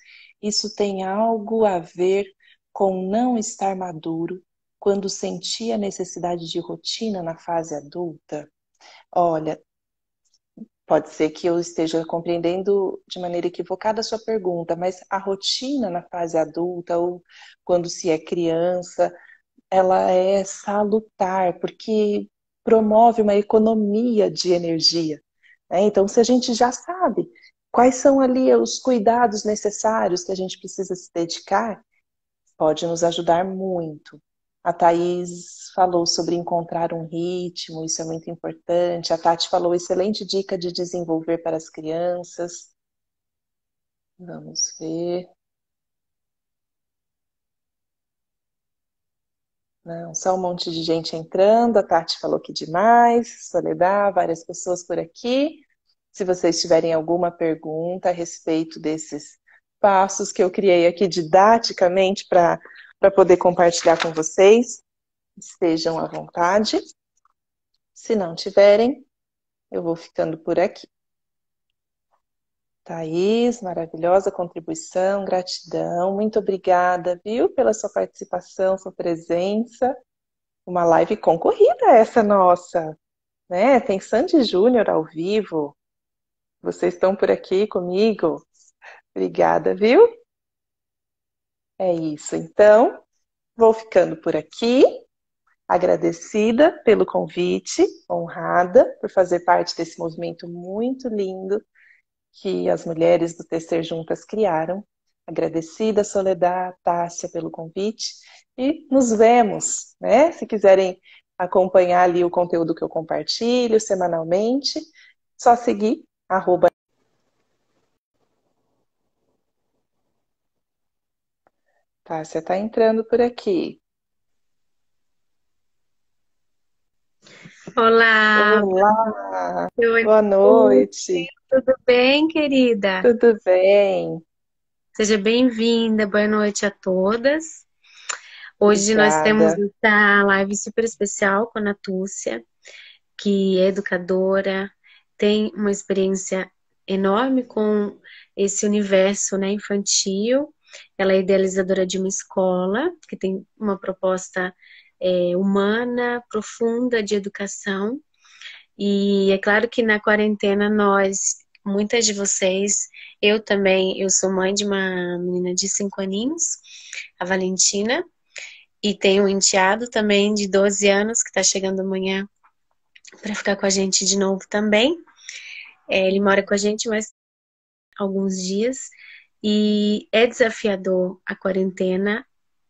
S1: Isso tem algo a ver com não estar maduro quando sentir a necessidade de rotina na fase adulta? Olha, pode ser que eu esteja compreendendo de maneira equivocada a sua pergunta, mas a rotina na fase adulta ou quando se é criança, ela é salutar, porque promove uma economia de energia, né? Então, se a gente já sabe quais são ali os cuidados necessários que a gente precisa se dedicar, pode nos ajudar muito. A Thaís falou sobre encontrar um ritmo, isso é muito importante. A Tati falou excelente dica de desenvolver para as crianças. Vamos ver. Não, só um monte de gente entrando. A Tati falou que demais. Soledad, várias pessoas por aqui. Se vocês tiverem alguma pergunta a respeito desses passos que eu criei aqui didaticamente para poder compartilhar com vocês, estejam à vontade. Se não tiverem, eu vou ficando por aqui. Thaís, maravilhosa contribuição, gratidão, muito obrigada, viu, pela sua participação, sua presença. Uma live concorrida essa nossa. né? Tem Sandy Júnior ao vivo. Vocês estão por aqui comigo? Obrigada, viu? É isso. Então, vou ficando por aqui. Agradecida pelo convite, honrada por fazer parte desse movimento muito lindo que as mulheres do Tecer Juntas criaram. Agradecida, Soledad, Tássia, pelo convite. E nos vemos, né? Se quiserem acompanhar ali o conteúdo que eu compartilho semanalmente, só seguir, @ Tássia está entrando por aqui.
S2: Olá,
S1: Olá,
S2: oi,
S1: boa noite.
S2: tudo bem, querida?
S1: Tudo bem?
S2: Seja bem-vinda, boa noite a todas. Hoje nós temos
S1: Obrigada.
S2: essa live super especial com a Natúcia, que é educadora, tem uma experiência enorme com esse universo, né, infantil. Ela é idealizadora de uma escola que tem uma proposta humana, profunda de educação. E é claro que na quarentena muitas de vocês, eu também, eu sou mãe de uma menina de 5 aninhos, a Valentina, e tenho um enteado também de 12 anos que está chegando amanhã para ficar com a gente de novo também. Ele mora com a gente mais alguns dias e é desafiador a quarentena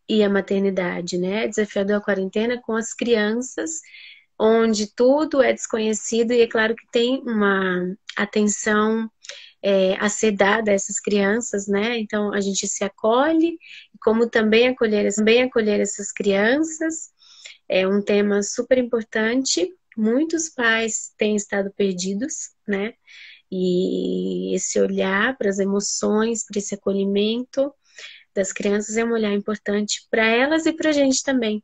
S2: e a maternidade, né? É desafiador a quarentena com as crianças, onde tudo é desconhecido e é claro que tem uma atenção a ser dada a essas crianças, né? Então a gente se acolhe, como também acolher essas crianças é um tema super importante. Muitos pais têm estado perdidos, né? E esse olhar para as emoções, para esse acolhimento das crianças é um olhar importante para elas e para a gente também,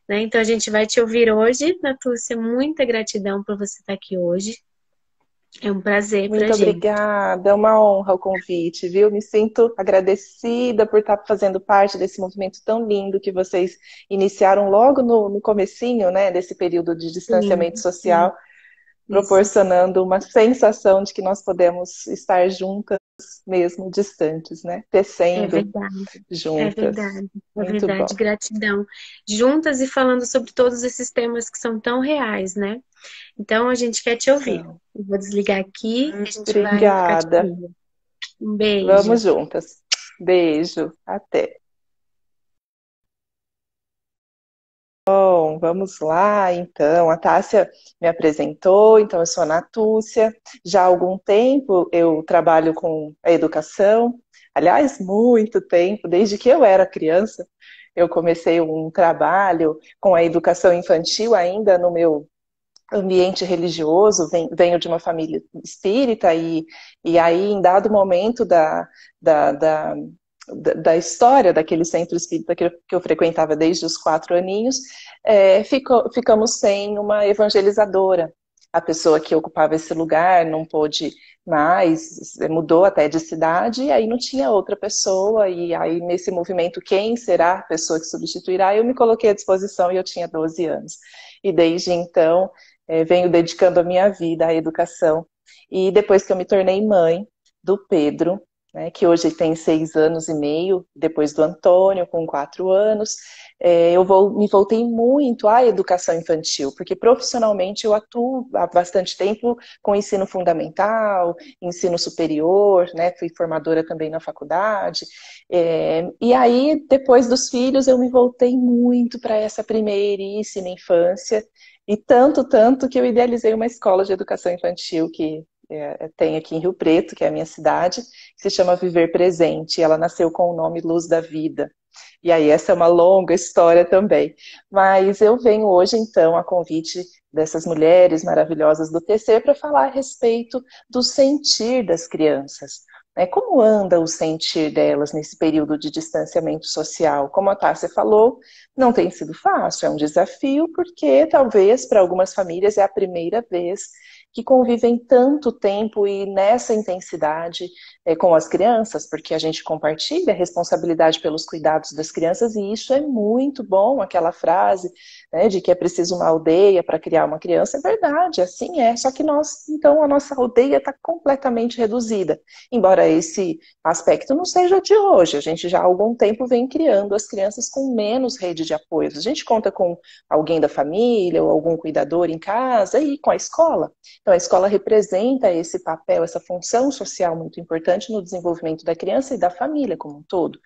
S2: né? Então a gente vai te ouvir hoje, Natúcia, muita gratidão por você estar aqui hoje. É um prazer para a
S1: Muito
S2: gente.
S1: obrigada, é uma honra o convite, viu? Me sinto agradecida por estar fazendo parte desse movimento tão lindo que vocês iniciaram logo no comecinho, né, desse período de
S2: Sim,
S1: distanciamento
S2: sim,
S1: social,
S2: isso.
S1: proporcionando uma sensação de que nós podemos estar juntas, mesmo distantes, né?
S2: É
S1: Tecendo
S2: verdade, é
S1: juntas.
S2: verdade, é
S1: Muito
S2: verdade.
S1: bom.
S2: Gratidão. Juntas e falando sobre todos esses temas que são tão reais, né? Então a gente quer te ouvir.
S1: Então,
S2: Eu vou desligar aqui e a gente vai ficar te
S1: obrigada.
S2: ouvindo. Um beijo.
S1: Vamos juntas. Beijo. Até. Bom, vamos lá, então. A Tássia me apresentou, então eu sou a Natúcia. Já há algum tempo eu trabalho com a educação. Aliás, muito tempo, desde que eu era criança, eu comecei um trabalho com a educação infantil ainda no meu ambiente religioso. Venho de uma família espírita e aí, em dado momento da, da da história daquele centro espírita que eu frequentava desde os 4 aninhos, ficamos sem uma evangelizadora. A pessoa que ocupava esse lugar não pôde mais, mudou até de cidade, e aí não tinha outra pessoa, e aí nesse movimento, quem será a pessoa que substituirá? Eu me coloquei à disposição e eu tinha 12 anos. E desde então, venho dedicando a minha vida à educação. E depois que eu me tornei mãe do Pedro, né, que hoje tem 6 anos e meio, depois do Antônio, com 4 anos, me voltei muito à educação infantil, porque profissionalmente eu atuo há bastante tempo com ensino fundamental, ensino superior, né, fui formadora também na faculdade, e aí, depois dos filhos, eu me voltei muito para essa primeiríssima infância, e tanto que eu idealizei uma escola de educação infantil que tem aqui em Rio Preto, que é a minha cidade, que se chama Viver Presente. Ela nasceu com o nome Luz da Vida. E aí essa é uma longa história também. Mas eu venho hoje, então, a convite dessas mulheres maravilhosas do TC para falar a respeito do sentir das crianças. Como anda o sentir delas nesse período de distanciamento social? Como a Tássia falou, não tem sido fácil, é um desafio, porque talvez para algumas famílias é a primeira vez que convivem tanto tempo e nessa intensidade com as crianças, porque a gente compartilha a responsabilidade pelos cuidados das crianças, e isso é muito bom, aquela frase, né, de que é preciso uma aldeia para criar uma criança, é verdade, assim é, só que nós, então, a nossa aldeia está completamente reduzida, embora esse aspecto não seja de hoje, a gente já há algum tempo vem criando as crianças com menos rede de apoio, a gente conta com alguém da família ou algum cuidador em casa e com a escola, então a escola representa esse papel, essa função social muito importante no desenvolvimento da criança e da família como um todo.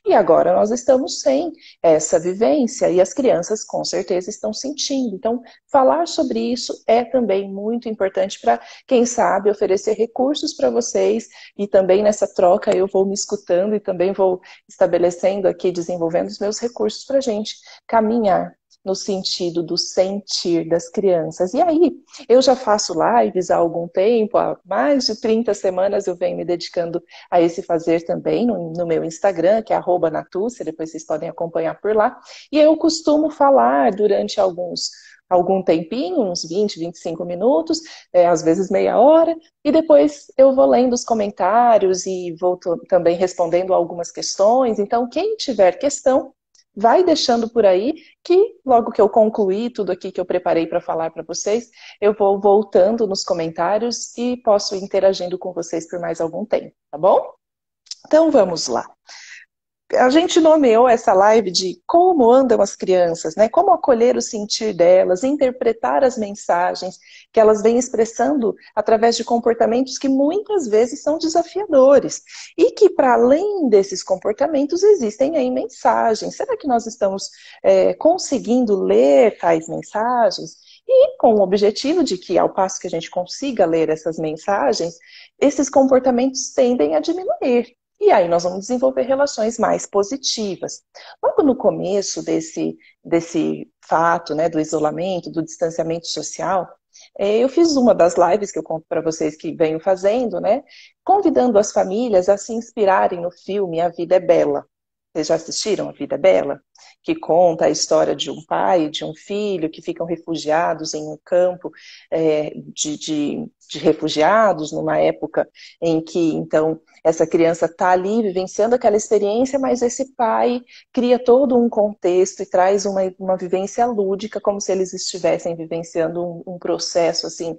S1: E agora nós estamos sem essa vivência e as crianças com certeza estão sentindo. Então, falar sobre isso é também muito importante para, quem sabe, oferecer recursos para vocês e também nessa troca eu vou me escutando e também vou estabelecendo aqui, desenvolvendo os meus recursos para a gente caminhar no sentido do sentir das crianças. E aí, eu já faço lives há algum tempo, há mais de 30 semanas eu venho me dedicando a esse fazer também no meu Instagram, que é @Natúcia, depois vocês podem acompanhar por lá. E eu costumo falar durante algum tempinho, uns 20, 25 minutos, às vezes meia hora, e depois eu vou lendo os comentários e vou também respondendo algumas questões. Então, quem tiver questão, vai deixando por aí, que logo que eu concluir tudo aqui que eu preparei para falar para vocês, eu vou voltando nos comentários e posso ir interagindo com vocês por mais algum tempo, tá bom? Então vamos lá. A gente nomeou essa live de como andam as crianças, né? Como acolher o sentir delas, interpretar as mensagens que elas vêm expressando através de comportamentos que muitas vezes são desafiadores. E que, para além desses comportamentos, existem aí mensagens. Será que nós estamos conseguindo ler tais mensagens? E com o objetivo de que, ao passo que a gente consiga ler essas mensagens, esses comportamentos tendem a diminuir. E aí nós vamos desenvolver relações mais positivas. Logo no começo desse fato, né, do isolamento, do distanciamento social, eu fiz uma das lives que eu conto para vocês que venho fazendo, né, convidando as famílias a se inspirarem no filme A Vida é Bela. Vocês já assistiram A Vida é Bela? Que conta a história de um pai e de um filho que ficam refugiados em um campo de refugiados, numa época em que, então, essa criança está ali vivenciando aquela experiência, mas esse pai cria todo um contexto e traz uma vivência lúdica, como se eles estivessem vivenciando um processo assim,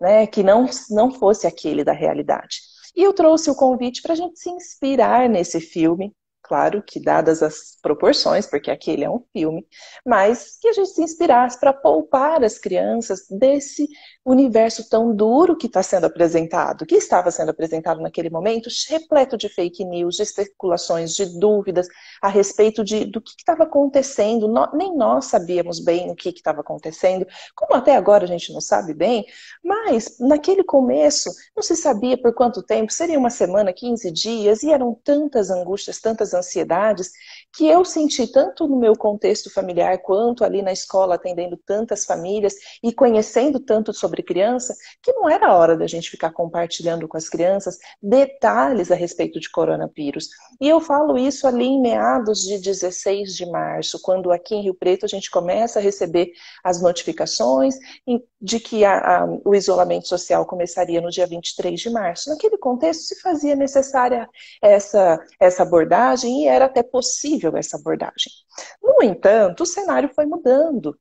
S1: né, que não fosse aquele da realidade. E eu trouxe o convite para a gente se inspirar nesse filme, claro que dadas as proporções, porque aquele é um filme, mas que a gente se inspirasse para poupar as crianças desse universo tão duro que está sendo apresentado, que estava sendo apresentado naquele momento, repleto de fake news, de especulações, de dúvidas a respeito do que estava acontecendo. Nem nós sabíamos bem o que estava acontecendo, como até agora a gente não sabe bem, mas naquele começo não se sabia por quanto tempo, seria uma semana, 15 dias, e eram tantas angústias, tantas ansiedades, que eu senti tanto no meu contexto familiar, quanto ali na escola, atendendo tantas famílias e conhecendo tanto sobre criança, que não era hora da gente ficar compartilhando com as crianças detalhes a respeito de coronavírus. E eu falo isso ali em meados de 16 de março, quando aqui em Rio Preto a gente começa a receber as notificações de que o isolamento social começaria no dia 23 de março. Naquele contexto se fazia necessária essa abordagem e era até possível essa abordagem. No entanto, o cenário foi mudando.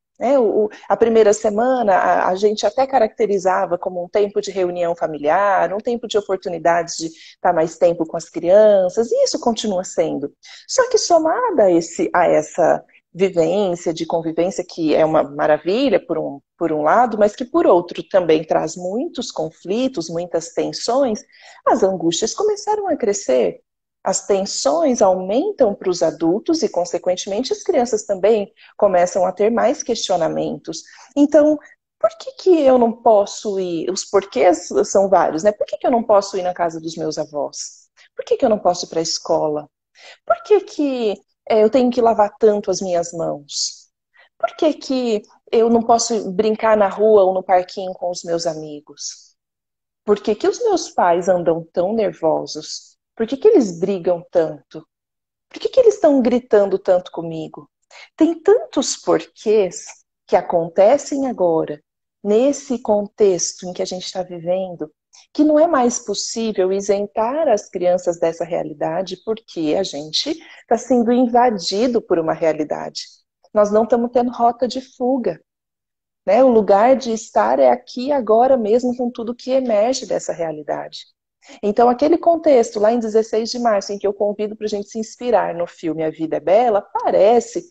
S1: A primeira semana a gente até caracterizava como um tempo de reunião familiar, um tempo de oportunidades de estar mais tempo com as crianças, e isso continua sendo. Só que somada a essa vivência, de convivência, que é uma maravilha por um lado, mas que por outro também traz muitos conflitos, muitas tensões, as angústias começaram a crescer. As tensões aumentam para os adultos e, consequentemente, as crianças também começam a ter mais questionamentos. Então, por que eu não posso ir? Os porquês são vários, né? Por que eu não posso ir na casa dos meus avós? Por que eu não posso ir para a escola? Por que eu tenho que lavar tanto as minhas mãos? Por que eu não posso brincar na rua ou no parquinho com os meus amigos? Por que os meus pais andam tão nervosos? Por que eles brigam tanto? Por que eles estão gritando tanto comigo? Tem tantos porquês que acontecem agora nesse contexto em que a gente está vivendo, que não é mais possível isentar as crianças dessa realidade, porque a gente está sendo invadido por uma realidade. Nós não estamos tendo rota de fuga, né? O lugar de estar é aqui agora mesmo, com tudo que emerge dessa realidade. Então, aquele contexto lá em 16 de março, em que eu convido para a gente se inspirar no filme A Vida é Bela, parece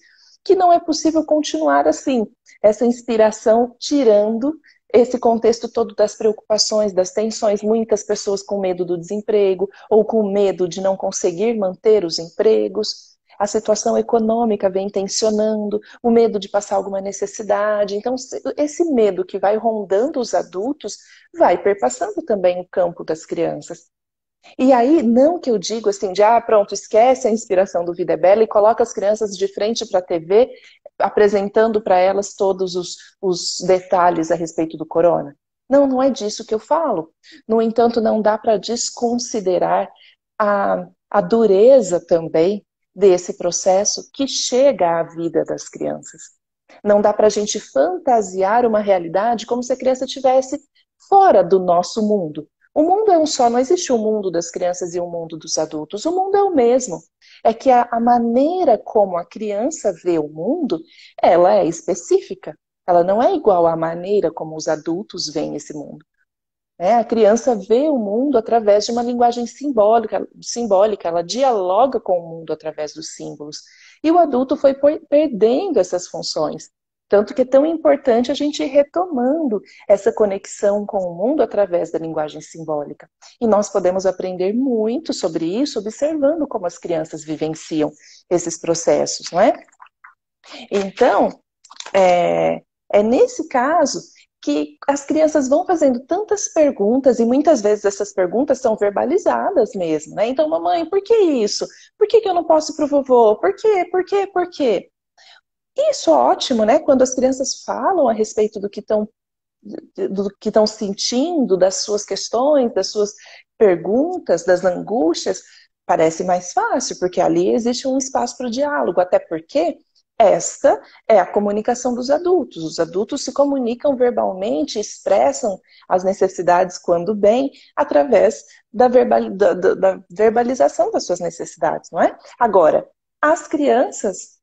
S1: que não é possível continuar assim, essa inspiração tirando esse contexto todo das preocupações, das tensões, muitas pessoas com medo do desemprego, ou com medo de não conseguir manter os empregos. A situação econômica vem tensionando, o medo de passar alguma necessidade. Então, esse medo que vai rondando os adultos vai perpassando também o campo das crianças. E aí, não que eu digo assim, de pronto, esquece a inspiração do Vida é Bela e coloca as crianças de frente para a TV, apresentando para elas todos os detalhes a respeito do corona. Não, não é disso que eu falo. No entanto, não dá para desconsiderar a dureza também desse processo que chega à vida das crianças. Não dá para a gente fantasiar uma realidade como se a criança estivesse fora do nosso mundo. O mundo é um só, não existe o mundo das crianças e o mundo dos adultos. O mundo é o mesmo. É que a maneira como a criança vê o mundo, ela é específica. Ela não é igual à maneira como os adultos veem esse mundo. A criança vê o mundo através de uma linguagem simbólica, ela dialoga com o mundo através dos símbolos. E o adulto foi perdendo essas funções. Tanto que é tão importante a gente ir retomando essa conexão com o mundo através da linguagem simbólica. E nós podemos aprender muito sobre isso, observando como as crianças vivenciam esses processos, não é? Então, é nesse caso que as crianças vão fazendo tantas perguntas e muitas vezes essas perguntas são verbalizadas mesmo, né? Então, mamãe, por que isso? Por que eu não posso ir pro vovô? Por quê? Por quê? Por quê? Isso é ótimo, né? Quando as crianças falam a respeito do que estão sentindo, das suas questões, das suas perguntas, das angústias, parece mais fácil, porque ali existe um espaço para o diálogo, até porque esta é a comunicação dos adultos. Os adultos se comunicam verbalmente, expressam as necessidades quando bem, através da verbalização das suas necessidades, não é? Agora, as crianças,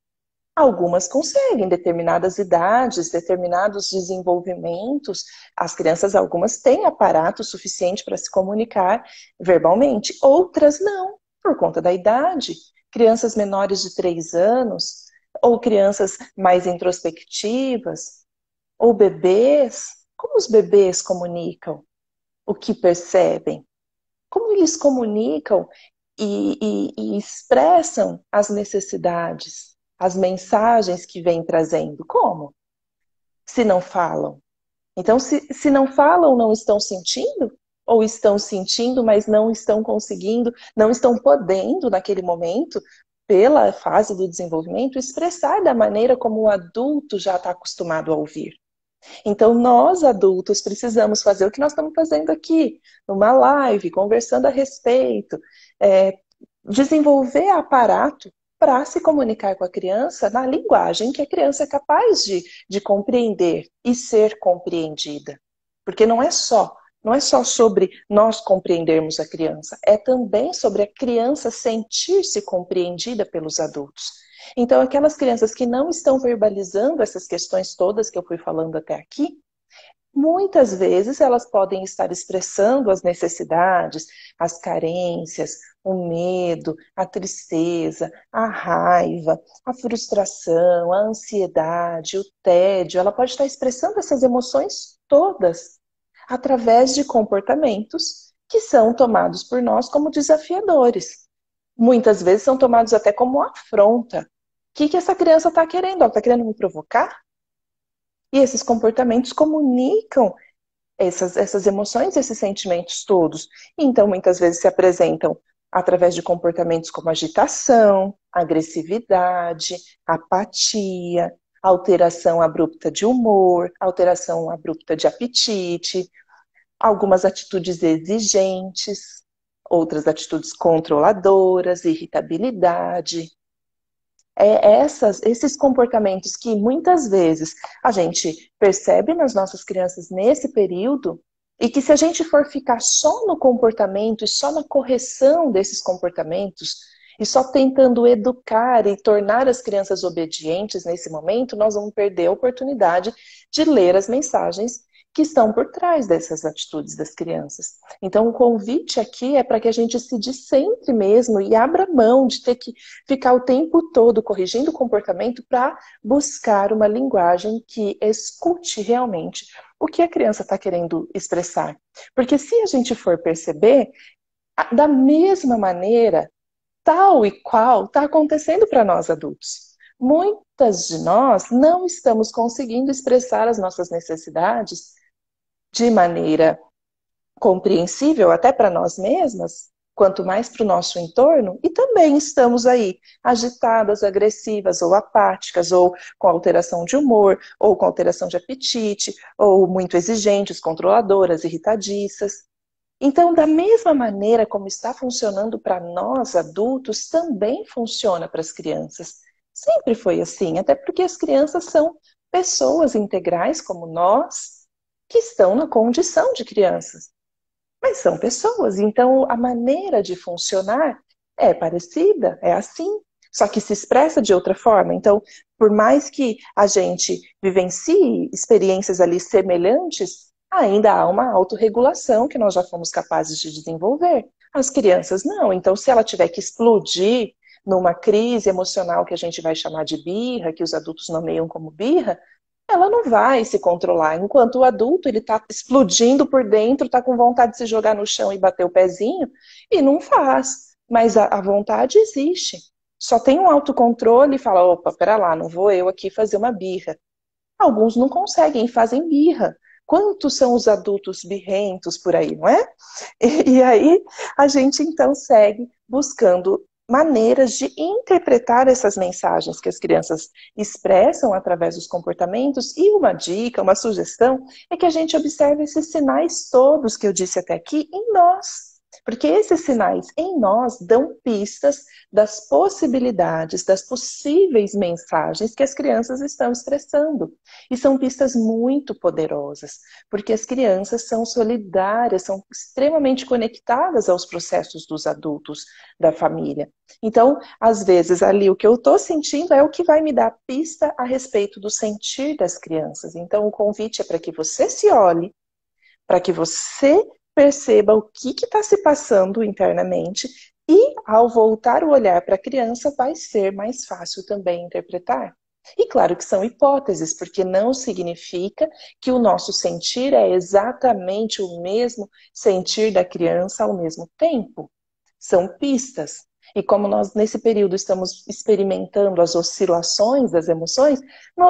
S1: algumas conseguem, determinadas idades, determinados desenvolvimentos, as crianças, algumas têm aparato suficiente para se comunicar verbalmente, outras não, por conta da idade. Crianças menores de 3 anos, ou crianças mais introspectivas, ou bebês. Como os bebês comunicam o que percebem? Como eles comunicam e expressam as necessidades, as mensagens que vêm trazendo? Como? Se não falam. Então, se não falam, não estão sentindo? Ou estão sentindo, mas não estão conseguindo, não estão podendo, naquele momento, pela fase do desenvolvimento, expressar da maneira como o adulto já está acostumado a ouvir. Então, nós adultos precisamos fazer o que nós estamos fazendo aqui, numa live, conversando a respeito, desenvolver aparato para se comunicar com a criança na linguagem que a criança é capaz de compreender e ser compreendida. Porque não é só sobre nós compreendermos a criança, é também sobre a criança sentir-se compreendida pelos adultos. Então, aquelas crianças que não estão verbalizando essas questões todas que eu fui falando até aqui, muitas vezes elas podem estar expressando as necessidades, as carências, o medo, a tristeza, a raiva, a frustração, a ansiedade, o tédio. Ela pode estar expressando essas emoções todas através de comportamentos que são tomados por nós como desafiadores. Muitas vezes são tomados até como afronta. O que essa criança está querendo? Ela está querendo me provocar? E esses comportamentos comunicam essas emoções, esses sentimentos todos. Então, muitas vezes se apresentam através de comportamentos como agitação, agressividade, apatia, alteração abrupta de humor, alteração abrupta de apetite, algumas atitudes exigentes, outras atitudes controladoras, irritabilidade. esses comportamentos que muitas vezes a gente percebe nas nossas crianças nesse período, e que se a gente for ficar só no comportamento e só na correção desses comportamentos, e só tentando educar e tornar as crianças obedientes nesse momento, nós vamos perder a oportunidade de ler as mensagens que estão por trás dessas atitudes das crianças. Então, o convite aqui é para que a gente se descentre mesmo e abra mão de ter que ficar o tempo todo corrigindo o comportamento para buscar uma linguagem que escute realmente o que a criança está querendo expressar. Porque se a gente for perceber, da mesma maneira, tal e qual está acontecendo para nós adultos. Muitas de nós não estamos conseguindo expressar as nossas necessidades de maneira compreensível até para nós mesmas, quanto mais para o nosso entorno, e também estamos aí agitadas, agressivas ou apáticas, ou com alteração de humor, ou com alteração de apetite, ou muito exigentes, controladoras, irritadiças. Então, da mesma maneira como está funcionando para nós adultos, também funciona para as crianças. Sempre foi assim, até porque as crianças são pessoas integrais como nós, que estão na condição de crianças. Mas são pessoas, então a maneira de funcionar é parecida, é assim, só que se expressa de outra forma. Então, por mais que a gente vivencie experiências ali semelhantes, ainda há uma autorregulação que nós já fomos capazes de desenvolver. As crianças não. Então, se ela tiver que explodir numa crise emocional que a gente vai chamar de birra, que os adultos nomeiam como birra, ela não vai se controlar. Enquanto o adulto, ele está explodindo por dentro, está com vontade de se jogar no chão e bater o pezinho, e não faz. Mas a vontade existe. Só tem um autocontrole e fala, opa, pera lá, não vou eu aqui fazer uma birra. Alguns não conseguem, fazem birra. Quantos são os adultos birrentos por aí, não é? E aí a gente então segue buscando maneiras de interpretar essas mensagens que as crianças expressam através dos comportamentos. E uma dica, uma sugestão, é que a gente observe esses sinais todos que eu disse até aqui em nós. Porque esses sinais em nós dão pistas das possibilidades, das possíveis mensagens que as crianças estão expressando. E são pistas muito poderosas, porque as crianças são solidárias, são extremamente conectadas aos processos dos adultos da família. Então, às vezes, ali o que eu estou sentindo é o que vai me dar pista a respeito do sentir das crianças. Então, o convite é para que você se olhe, para que você perceba o que está se passando internamente e, ao voltar o olhar para a criança, vai ser mais fácil também interpretar. E claro que são hipóteses, porque não significa que o nosso sentir é exatamente o mesmo sentir da criança ao mesmo tempo. São pistas. E como nós, nesse período, estamos experimentando as oscilações das emoções,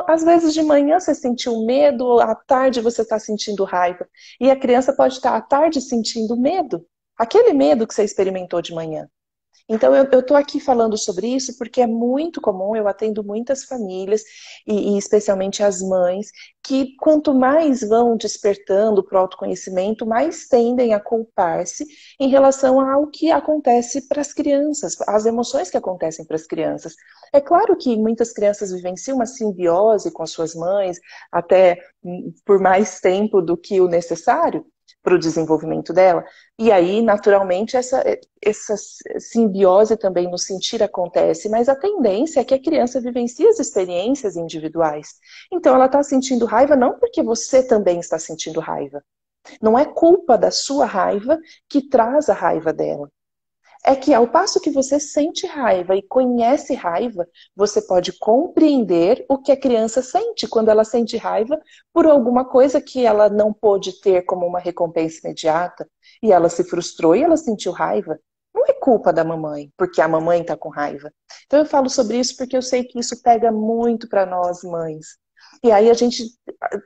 S1: às vezes de manhã você sentiu medo, à tarde você está sentindo raiva. E a criança pode estar à tarde sentindo medo. Aquele medo que você experimentou de manhã. Então, eu estou aqui falando sobre isso porque é muito comum, eu atendo muitas famílias, e especialmente as mães, que quanto mais vão despertando para o autoconhecimento, mais tendem a culpar-se em relação ao que acontece para as crianças, as emoções que acontecem para as crianças. É claro que muitas crianças vivenciam uma simbiose com as suas mães, até por mais tempo do que o necessário para o desenvolvimento dela. E aí, naturalmente, essa simbiose também no sentir acontece, mas a tendência é que a criança vivencie as experiências individuais. Então, ela está sentindo raiva não porque você também está sentindo raiva. Não é culpa da sua raiva que traz a raiva dela. É que ao passo que você sente raiva e conhece raiva, você pode compreender o que a criança sente quando ela sente raiva por alguma coisa que ela não pôde ter como uma recompensa imediata, e ela se frustrou e ela sentiu raiva. Não é culpa da mamãe, porque a mamãe está com raiva. Então eu falo sobre isso porque eu sei que isso pega muito para nós mães. E aí a gente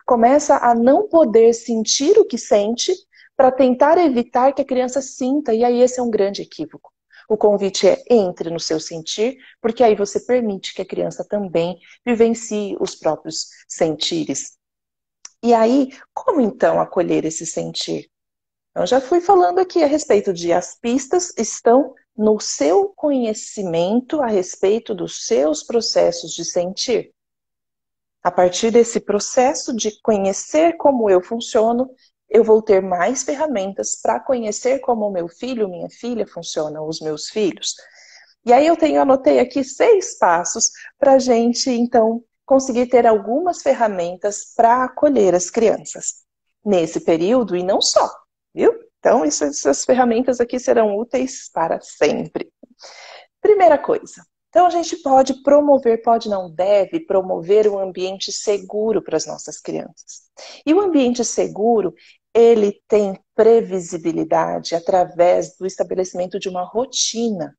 S1: começa a não poder sentir o que sente, para tentar evitar que a criança sinta, e aí esse é um grande equívoco. O convite é entre no seu sentir, porque aí você permite que a criança também vivencie os próprios sentires. E aí, como então acolher esse sentir? Eu já fui falando aqui a respeito de as pistas estão no seu conhecimento a respeito dos seus processos de sentir. A partir desse processo de conhecer como eu funciono, eu vou ter mais ferramentas para conhecer como o meu filho, minha filha funcionam, os meus filhos. E aí anotei aqui 6 passos para a gente, então, conseguir ter algumas ferramentas para acolher as crianças nesse período e não só, viu? Então, essas ferramentas aqui serão úteis para sempre. Primeira coisa, então a gente pode promover, pode não deve promover um ambiente seguro para as nossas crianças. E o ambiente seguro, ele tem previsibilidade através do estabelecimento de uma rotina,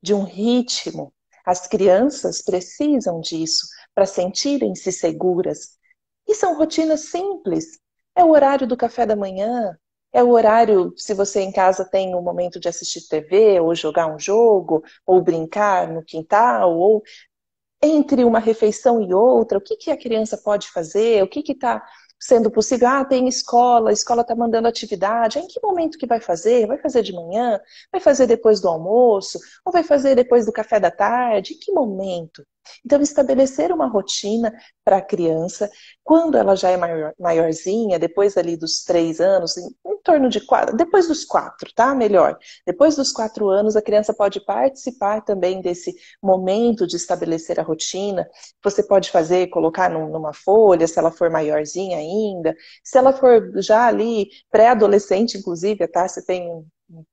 S1: de um ritmo. As crianças precisam disso para sentirem-se seguras. E são rotinas simples. É o horário do café da manhã, é o horário, se você em casa tem um momento de assistir TV, ou jogar um jogo, ou brincar no quintal, ou entre uma refeição e outra, o que, que a criança pode fazer, o que está sendo possível. Ah, tem escola, a escola está mandando atividade, em que momento que vai fazer? Vai fazer de manhã? Vai fazer depois do almoço? Ou vai fazer depois do café da tarde? Em que momento? Então, estabelecer uma rotina para a criança, quando ela já é maiorzinha, depois ali dos 3 anos, em torno de 4, depois dos 4, tá? Melhor. Depois dos 4 anos, a criança pode participar também desse momento de estabelecer a rotina. Você pode fazer, colocar numa folha, se ela for maiorzinha ainda. Se ela for já ali, pré-adolescente, inclusive, tá? Você tem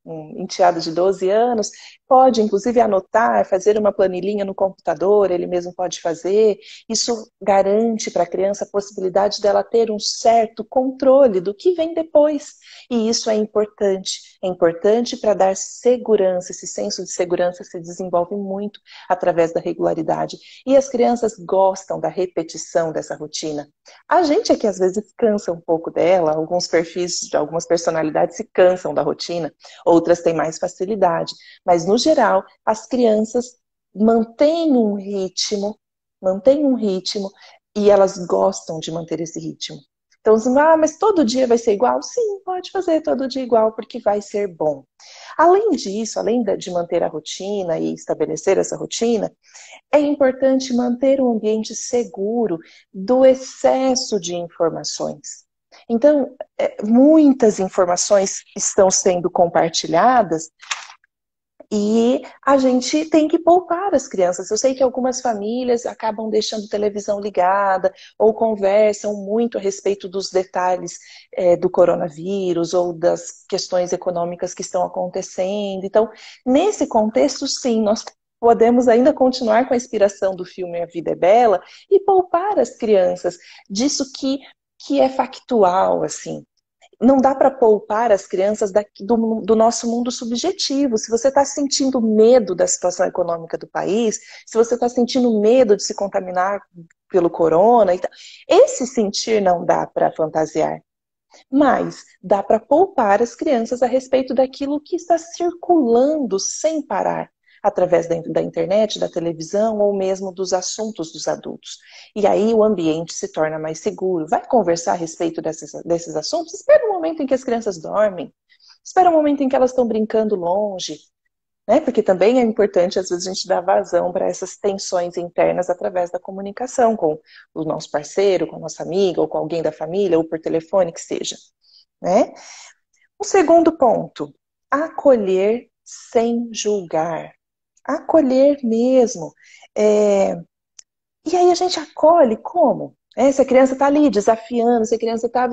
S1: um enteado de 12 anos, pode inclusive anotar, fazer uma planilhinha no computador, ele mesmo pode fazer. Isso garante para a criança a possibilidade dela ter um certo controle do que vem depois. E isso é importante para dar segurança. Esse senso de segurança se desenvolve muito através da regularidade. E as crianças gostam da repetição dessa rotina. A gente é que às vezes cansa um pouco dela, alguns perfis de algumas personalidades se cansam da rotina, outras têm mais facilidade. Mas, no geral, as crianças mantêm um ritmo e elas gostam de manter esse ritmo. Então, mas todo dia vai ser igual? Sim, pode fazer todo dia igual, porque vai ser bom. Além disso, além de manter a rotina e estabelecer essa rotina, é importante manter um ambiente seguro do excesso de informações. Então, muitas informações estão sendo compartilhadas e a gente tem que poupar as crianças. Eu sei que algumas famílias acabam deixando televisão ligada ou conversam muito a respeito dos detalhes do coronavírus ou das questões econômicas que estão acontecendo. Então, nesse contexto, sim, nós podemos ainda continuar com a inspiração do filme A Vida é Bela e poupar as crianças disso que é factual, assim. Não dá para poupar as crianças do nosso mundo subjetivo. Se você está sentindo medo da situação econômica do país, se você está sentindo medo de se contaminar pelo corona, esse sentir não dá para fantasiar. Mas dá para poupar as crianças a respeito daquilo que está circulando sem parar, através da internet, da televisão ou mesmo dos assuntos dos adultos. E aí o ambiente se torna mais seguro. Vai conversar a respeito desses assuntos? Espera um momento em que as crianças dormem. Espera um momento em que elas estão brincando longe. Né? Porque também é importante, às vezes, a gente dar vazão para essas tensões internas através da comunicação com o nosso parceiro, com a nossa amiga, ou com alguém da família, ou por telefone, que seja. Né? O segundo ponto, acolher sem julgar. Acolher mesmo. E aí a gente acolhe como? Se a criança está ali desafiando, se a criança está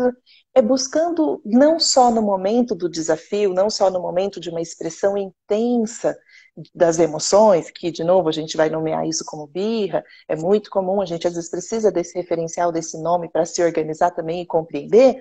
S1: buscando não só no momento do desafio, não só no momento de uma expressão intensa das emoções, que de novo a gente vai nomear isso como birra, é muito comum, a gente às vezes precisa desse referencial, desse nome para se organizar também e compreender,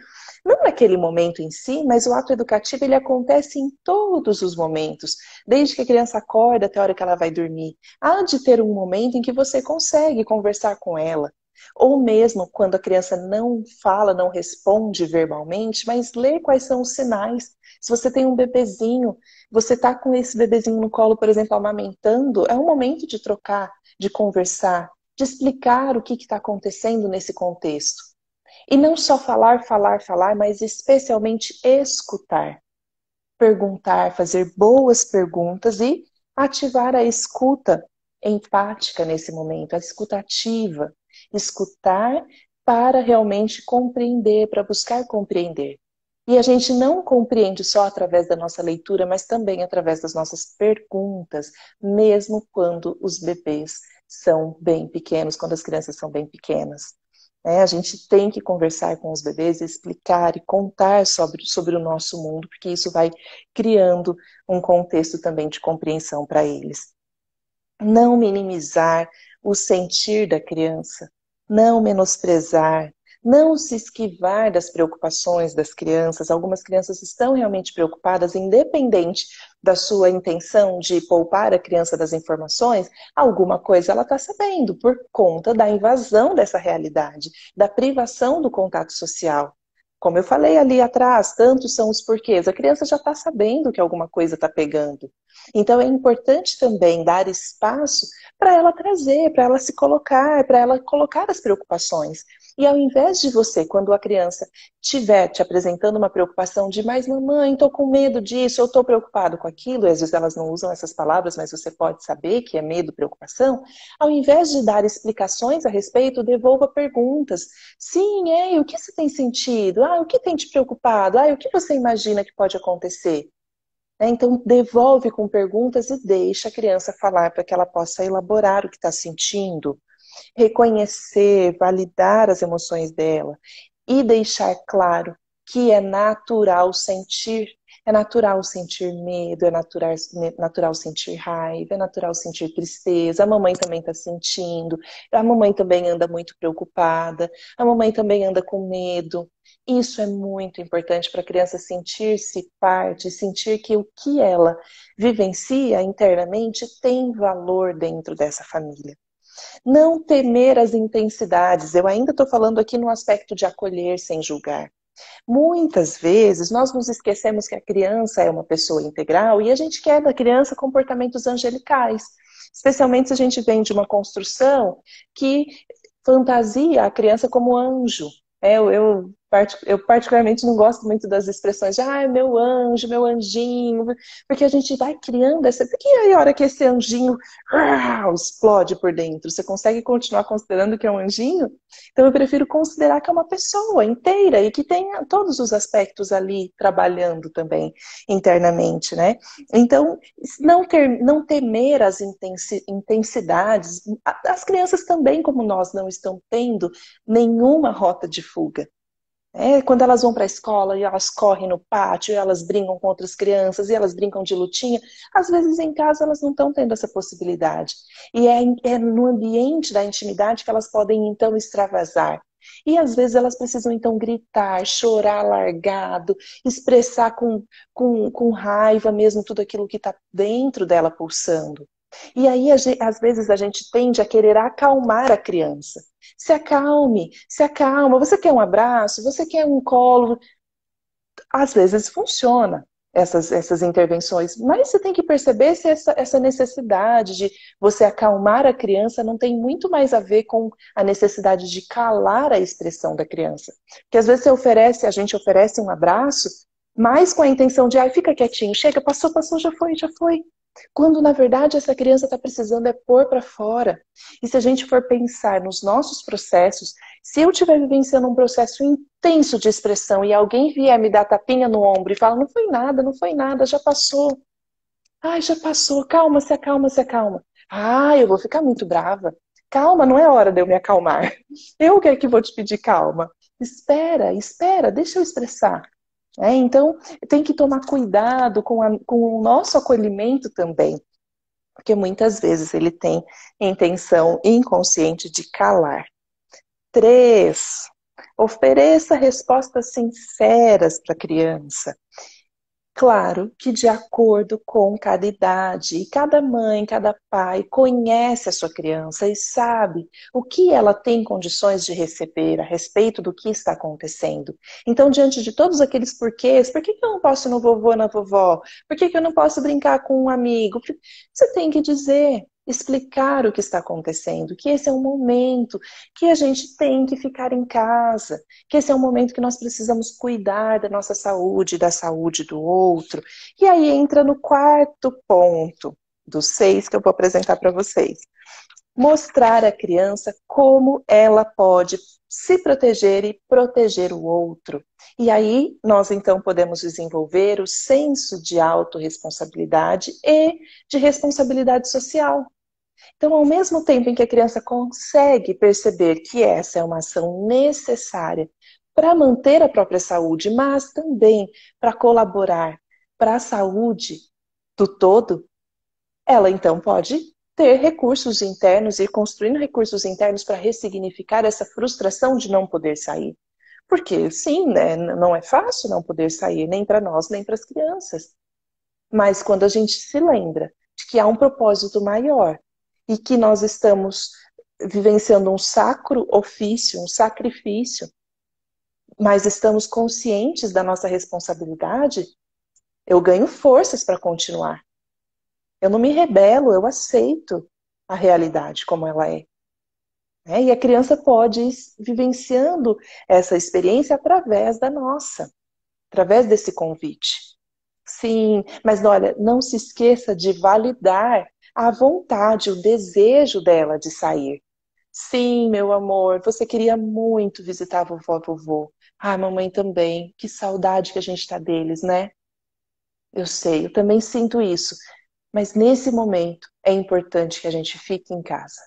S1: não naquele momento em si, mas o ato educativo ele acontece em todos os momentos, desde que a criança acorda até a hora que ela vai dormir. Há de ter um momento em que você consegue conversar com ela, ou mesmo quando a criança não fala, não responde verbalmente, mas lê quais são os sinais. Se você tem um bebezinho, você está com esse bebezinho no colo, por exemplo, amamentando, é um momento de trocar, de conversar, de explicar o que está acontecendo nesse contexto. E não só falar, mas especialmente escutar. perguntar, fazer boas perguntas e ativar a escuta empática nesse momento, a escuta ativa. Escutar para realmente compreender, para buscar compreender. E a gente não compreende só através da nossa leitura, mas também através das nossas perguntas, mesmo quando os bebês são bem pequenos, quando as crianças são bem pequenas. A gente tem que conversar com os bebês, explicar e contar sobre o nosso mundo, porque isso vai criando um contexto também de compreensão para eles. Não minimizar o sentir da criança, não menosprezar, não se esquivar das preocupações das crianças. Algumas crianças estão realmente preocupadas, independente da sua intenção de poupar a criança das informações, alguma coisa ela está sabendo por conta da invasão dessa realidade, da privação do contato social. Como eu falei ali atrás, tantos são os porquês. A criança já está sabendo que alguma coisa está pegando. Então é importante também dar espaço para ela trazer, para ela se colocar, para ela colocar as preocupações. E ao invés de você, quando a criança estiver te apresentando uma preocupação de, mas mamãe, estou com medo disso, eu estou preocupado com aquilo, e às vezes elas não usam essas palavras, mas você pode saber que é medo, preocupação, ao invés de dar explicações a respeito, devolva perguntas. Sim, o que você tem sentido? O que tem te preocupado? O que você imagina que pode acontecer? Então, devolve com perguntas e deixa a criança falar para que ela possa elaborar o que está sentindo, reconhecer, validar as emoções dela e deixar claro que é natural sentir. É natural sentir medo, é natural sentir raiva, é natural sentir tristeza. A mamãe também está sentindo, a mamãe também anda muito preocupada, a mamãe também anda com medo. Isso é muito importante para a criança sentir-se parte, sentir que o que ela vivencia internamente tem valor dentro dessa família. Não temer as intensidades. Eu ainda estou falando aqui no aspecto de acolher sem julgar. Muitas vezes nós nos esquecemos que a criança é uma pessoa integral e a gente quer da criança comportamentos angelicais. Especialmente se a gente vem de uma construção que fantasia a criança como anjo. Eu particularmente não gosto muito das expressões de meu anjo, meu anjinho, porque a gente vai criando essa... Porque aí a hora que esse anjinho explode por dentro, você consegue continuar considerando que é um anjinho? Então eu prefiro considerar que é uma pessoa inteira e que tem todos os aspectos ali trabalhando também internamente, né? Então, não temer as intensidades. As crianças também, como nós, não estão tendo nenhuma rota de fuga. Quando elas vão para a escola e elas correm no pátio, e elas brincam com outras crianças, e elas brincam de lutinha, às vezes em casa elas não estão tendo essa possibilidade. E é no ambiente da intimidade que elas podem então extravasar. E às vezes elas precisam então gritar, chorar largado, expressar com raiva mesmo tudo aquilo que está dentro dela pulsando. E aí, às vezes, a gente tende a querer acalmar a criança. Se acalme, se acalma. Você quer um abraço? Você quer um colo? Às vezes funciona essas intervenções, mas você tem que perceber se essa necessidade de você acalmar a criança não tem muito mais a ver com a necessidade de calar a expressão da criança. Porque às vezes a gente oferece um abraço, mas com a intenção de, fica quietinho, chega, passou, já foi, já foi. Quando, na verdade, essa criança está precisando é pôr para fora. E se a gente for pensar nos nossos processos, se eu estiver vivenciando um processo intenso de expressão e alguém vier me dar tapinha no ombro e fala, não foi nada, já passou. Já passou, calma, se acalma, se acalma. Eu vou ficar muito brava. Calma, não é hora de eu me acalmar. Eu que é que vou te pedir calma. Espera, deixa eu expressar. Então, tem que tomar cuidado com o nosso acolhimento também, porque muitas vezes ele tem intenção inconsciente de calar. 3, ofereça respostas sinceras para a criança. Claro que de acordo com cada idade, e cada mãe, cada pai conhece a sua criança e sabe o que ela tem condições de receber a respeito do que está acontecendo. Então, diante de todos aqueles porquês, por que eu não posso ir no vovô, na vovó? Por que eu não posso brincar com um amigo? Você tem que dizer, explicar o que está acontecendo, que esse é um momento que a gente tem que ficar em casa, que esse é um momento que nós precisamos cuidar da nossa saúde, da saúde do outro. E aí entra no quarto ponto dos 6 que eu vou apresentar para vocês. Mostrar à criança como ela pode se proteger e proteger o outro. E aí nós então podemos desenvolver o senso de autorresponsabilidade e de responsabilidade social. Então, ao mesmo tempo em que a criança consegue perceber que essa é uma ação necessária para manter a própria saúde, mas também para colaborar para a saúde do todo, ela então pode ter recursos internos e ir construindo recursos internos para ressignificar essa frustração de não poder sair. Porque, sim, né, não é fácil não poder sair, nem para nós, nem para as crianças. Mas quando a gente se lembra de que há um propósito maior e que nós estamos vivenciando um sacro ofício, um sacrifício, mas estamos conscientes da nossa responsabilidade, eu ganho forças para continuar. Eu não me rebelo, eu aceito a realidade como ela é. E a criança pode ir vivenciando essa experiência através da nossa, através desse convite. Sim, mas olha, não se esqueça de validar a vontade, o desejo dela de sair. Sim, meu amor, você queria muito visitar a vovó e vovô. Ah, mamãe também. Que saudade que a gente tá deles, né? Eu sei, eu também sinto isso. Mas nesse momento é importante que a gente fique em casa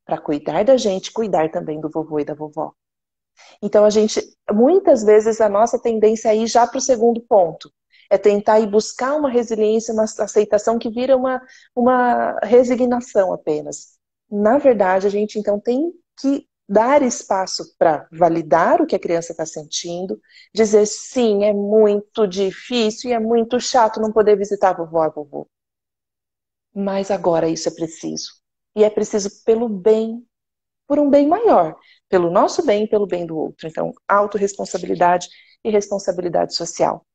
S1: para cuidar da gente, cuidar também do vovô e da vovó. Então muitas vezes a nossa tendência é ir já para o segundo ponto, é tentar ir buscar uma resiliência, uma aceitação que vira uma resignação apenas. Na verdade, a gente então tem que dar espaço para validar o que a criança está sentindo, dizer sim, é muito difícil e é muito chato não poder visitar a vovó e a vovô. Mas agora isso é preciso. E é preciso pelo bem, por um bem maior, pelo nosso bem e pelo bem do outro. Então, autorresponsabilidade e responsabilidade social.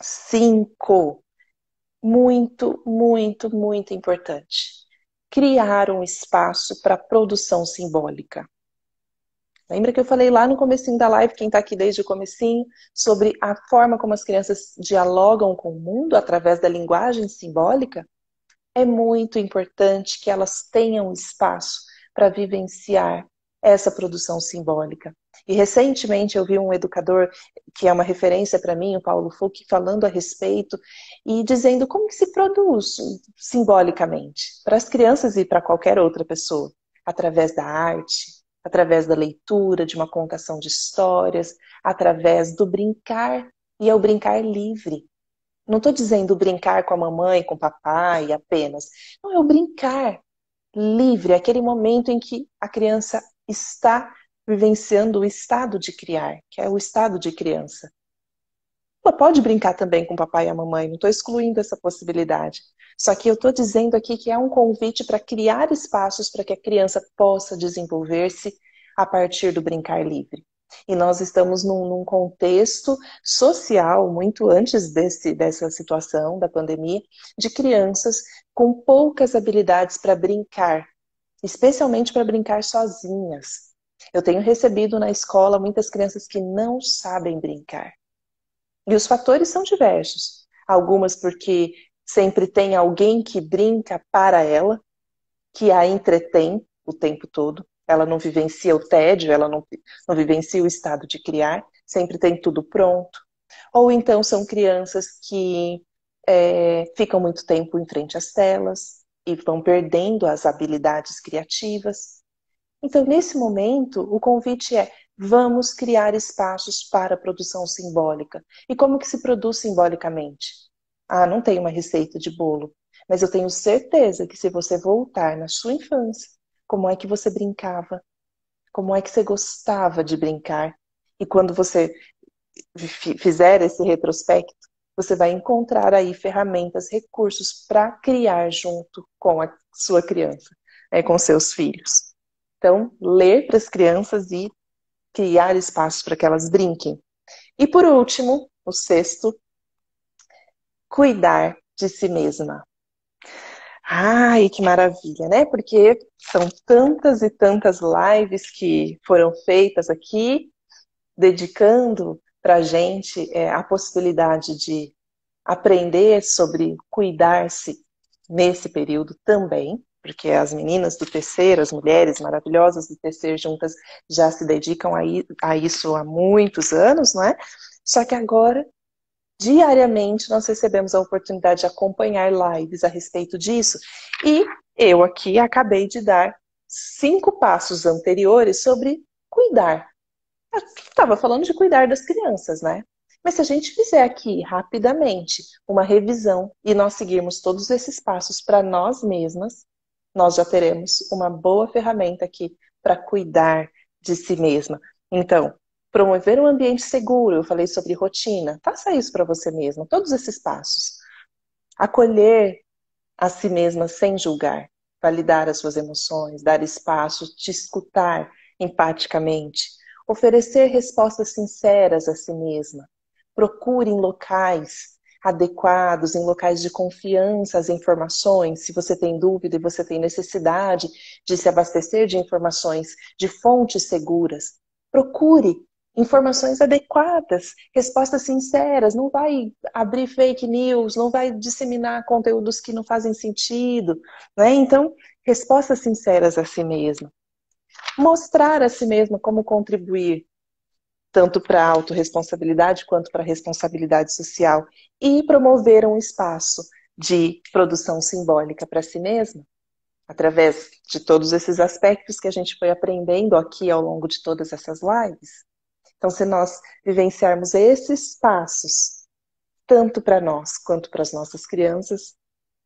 S1: 5, muito, muito, muito importante. Criar um espaço para produção simbólica. Lembra que eu falei lá no comecinho da live, quem está aqui desde o comecinho, sobre a forma como as crianças dialogam com o mundo através da linguagem simbólica? É muito importante que elas tenham espaço para vivenciar essa produção simbólica. E recentemente eu vi um educador que é uma referência para mim, o Paulo Fuch, falando a respeito e dizendo como que se produz simbolicamente para as crianças e para qualquer outra pessoa, através da arte, através da leitura, de uma contação de histórias, através do brincar, e é o brincar livre. Não estou dizendo brincar com a mamãe, com o papai apenas. Não, é o brincar livre, aquele momento em que a criança está vivenciando o estado de criar, que é o estado de criança. Ela pode brincar também com o papai e a mamãe, não estou excluindo essa possibilidade. Só que eu estou dizendo aqui que é um convite para criar espaços para que a criança possa desenvolver-se a partir do brincar livre. E nós estamos num contexto social, muito antes dessa situação da pandemia, de crianças com poucas habilidades para brincar, especialmente para brincar sozinhas. Eu tenho recebido na escola muitas crianças que não sabem brincar. E os fatores são diversos. Algumas porque sempre tem alguém que brinca para ela, que a entretém o tempo todo. Ela não vivencia o tédio, ela não vivencia o estado de criar, sempre tem tudo pronto. Ou então são crianças que ficam muito tempo em frente às telas e vão perdendo as habilidades criativas. Então, nesse momento, o convite é: vamos criar espaços para a produção simbólica. E como que se produz simbolicamente? Ah, não tem uma receita de bolo, mas eu tenho certeza que se você voltar na sua infância, como é que você brincava? Como é que você gostava de brincar? E quando você fizer esse retrospecto, você vai encontrar aí ferramentas, recursos para criar junto com a sua criança, com seus filhos. Então, ler para as crianças e criar espaços para que elas brinquem. E por último, o 6, cuidar de si mesma. Ai, que maravilha, né? Porque são tantas e tantas lives que foram feitas aqui, dedicando para a gente a possibilidade de aprender sobre cuidar-se nesse período também, porque as meninas do terceiro, as mulheres maravilhosas do terceiro juntas já se dedicam a isso há muitos anos, não é? Só que agora, diariamente, nós recebemos a oportunidade de acompanhar lives a respeito disso. E eu aqui acabei de dar 5 passos anteriores sobre cuidar. Eu estava falando de cuidar das crianças, né? Mas se a gente fizer aqui rapidamente uma revisão e nós seguirmos todos esses passos para nós mesmas, nós já teremos uma boa ferramenta aqui para cuidar de si mesma. Então, promover um ambiente seguro, eu falei sobre rotina, faça isso para você mesma, todos esses passos. Acolher a si mesma sem julgar, validar as suas emoções, dar espaço, te escutar empaticamente, oferecer respostas sinceras a si mesma. Procure em locais adequados, em locais de confiança as informações, se você tem dúvida e você tem necessidade de se abastecer de informações de fontes seguras. Procure informações adequadas, respostas sinceras, não vai abrir fake news, não vai disseminar conteúdos que não fazem sentido, né? Então, respostas sinceras a si mesma. Mostrar a si mesma como contribuir, tanto para a autorresponsabilidade quanto para a responsabilidade social, e promover um espaço de produção simbólica para si mesma, através de todos esses aspectos que a gente foi aprendendo aqui ao longo de todas essas lives. Então, se nós vivenciarmos esses passos, tanto para nós quanto para as nossas crianças,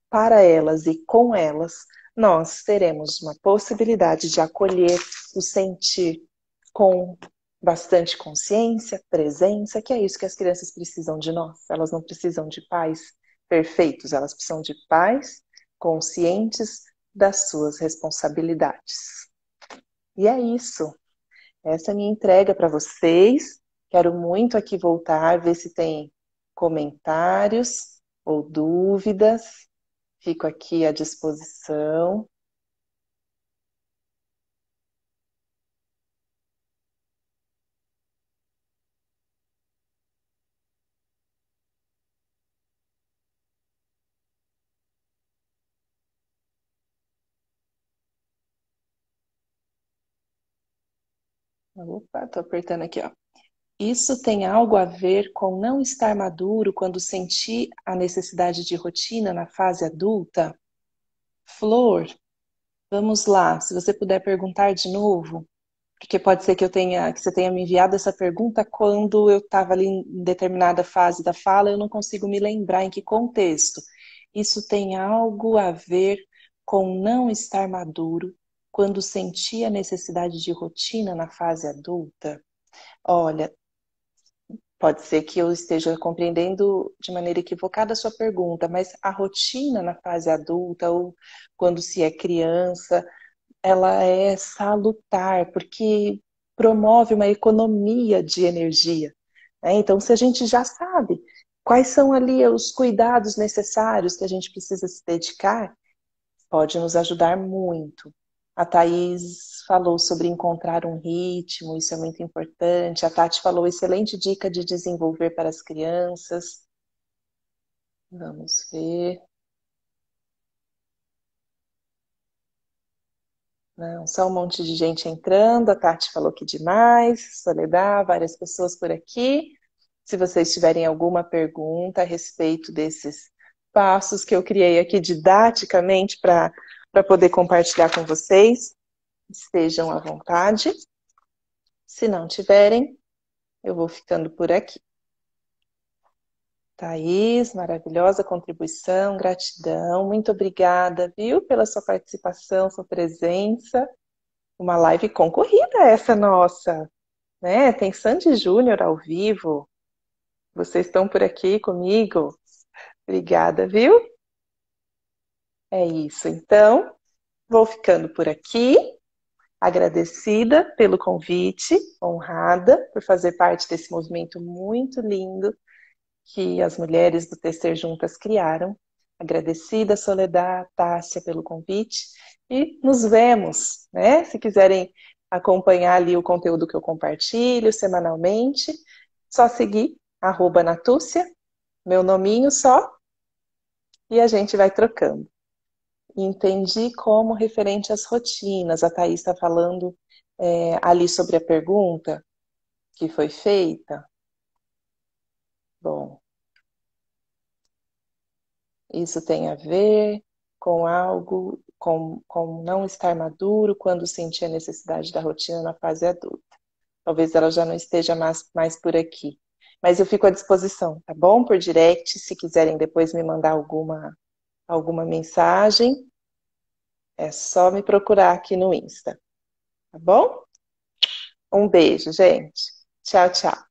S1: para elas e com elas, nós teremos uma possibilidade de acolher o sentir com bastante consciência, presença, que é isso que as crianças precisam de nós. Elas não precisam de pais perfeitos, elas precisam de pais conscientes das suas responsabilidades. E é isso. Essa é a minha entrega para vocês. Quero muito aqui voltar, ver se tem comentários ou dúvidas. Fico aqui à disposição. Opa, estou apertando aqui, ó. Isso tem algo a ver com não estar maduro quando sentir a necessidade de rotina na fase adulta? Flor, vamos lá. Se você puder perguntar de novo, porque pode ser que que você tenha me enviado essa pergunta quando eu estava ali em determinada fase da fala, eu não consigo me lembrar em que contexto. Isso tem algo a ver com não estar maduro quando sentir a necessidade de rotina na fase adulta? Olha, pode ser que eu esteja compreendendo de maneira equivocada a sua pergunta, mas a rotina na fase adulta ou quando se é criança, ela é salutar, porque promove uma economia de energia, né? Então, se a gente já sabe quais são ali os cuidados necessários que a gente precisa se dedicar, pode nos ajudar muito. A Thaís falou sobre encontrar um ritmo, isso é muito importante. A Tati falou excelente dica de desenvolver para as crianças. Vamos ver. Não, só um monte de gente entrando. A Tati falou que demais. Soledad, várias pessoas por aqui. Se vocês tiverem alguma pergunta a respeito desses passos que eu criei aqui didaticamente para poder compartilhar com vocês, estejam à vontade. Se não tiverem, eu vou ficando por aqui. Thaís, maravilhosa contribuição, gratidão, muito obrigada, viu, pela sua participação, sua presença. Uma live concorrida essa nossa, né? Tem Sandy Júnior ao vivo. Vocês estão por aqui comigo? Obrigada, viu? É isso. Então, vou ficando por aqui. Agradecida pelo convite, honrada por fazer parte desse movimento muito lindo que as mulheres do Tecer Juntas criaram. Agradecida, Soledad, Tássia, pelo convite. E nos vemos, né? Se quiserem acompanhar ali o conteúdo que eu compartilho semanalmente, só seguir, @Natúcia, meu nominho só, e a gente vai trocando. Entendi como referente às rotinas. A Thaís está falando ali sobre a pergunta que foi feita. Bom, isso tem a ver com algo, com não estar maduro quando sentir a necessidade da rotina na fase adulta. Talvez ela já não esteja mais por aqui. Mas eu fico à disposição, tá bom? Por direct, se quiserem depois me mandar alguma mensagem, é só me procurar aqui no Insta, tá bom? Um beijo, gente. Tchau, tchau.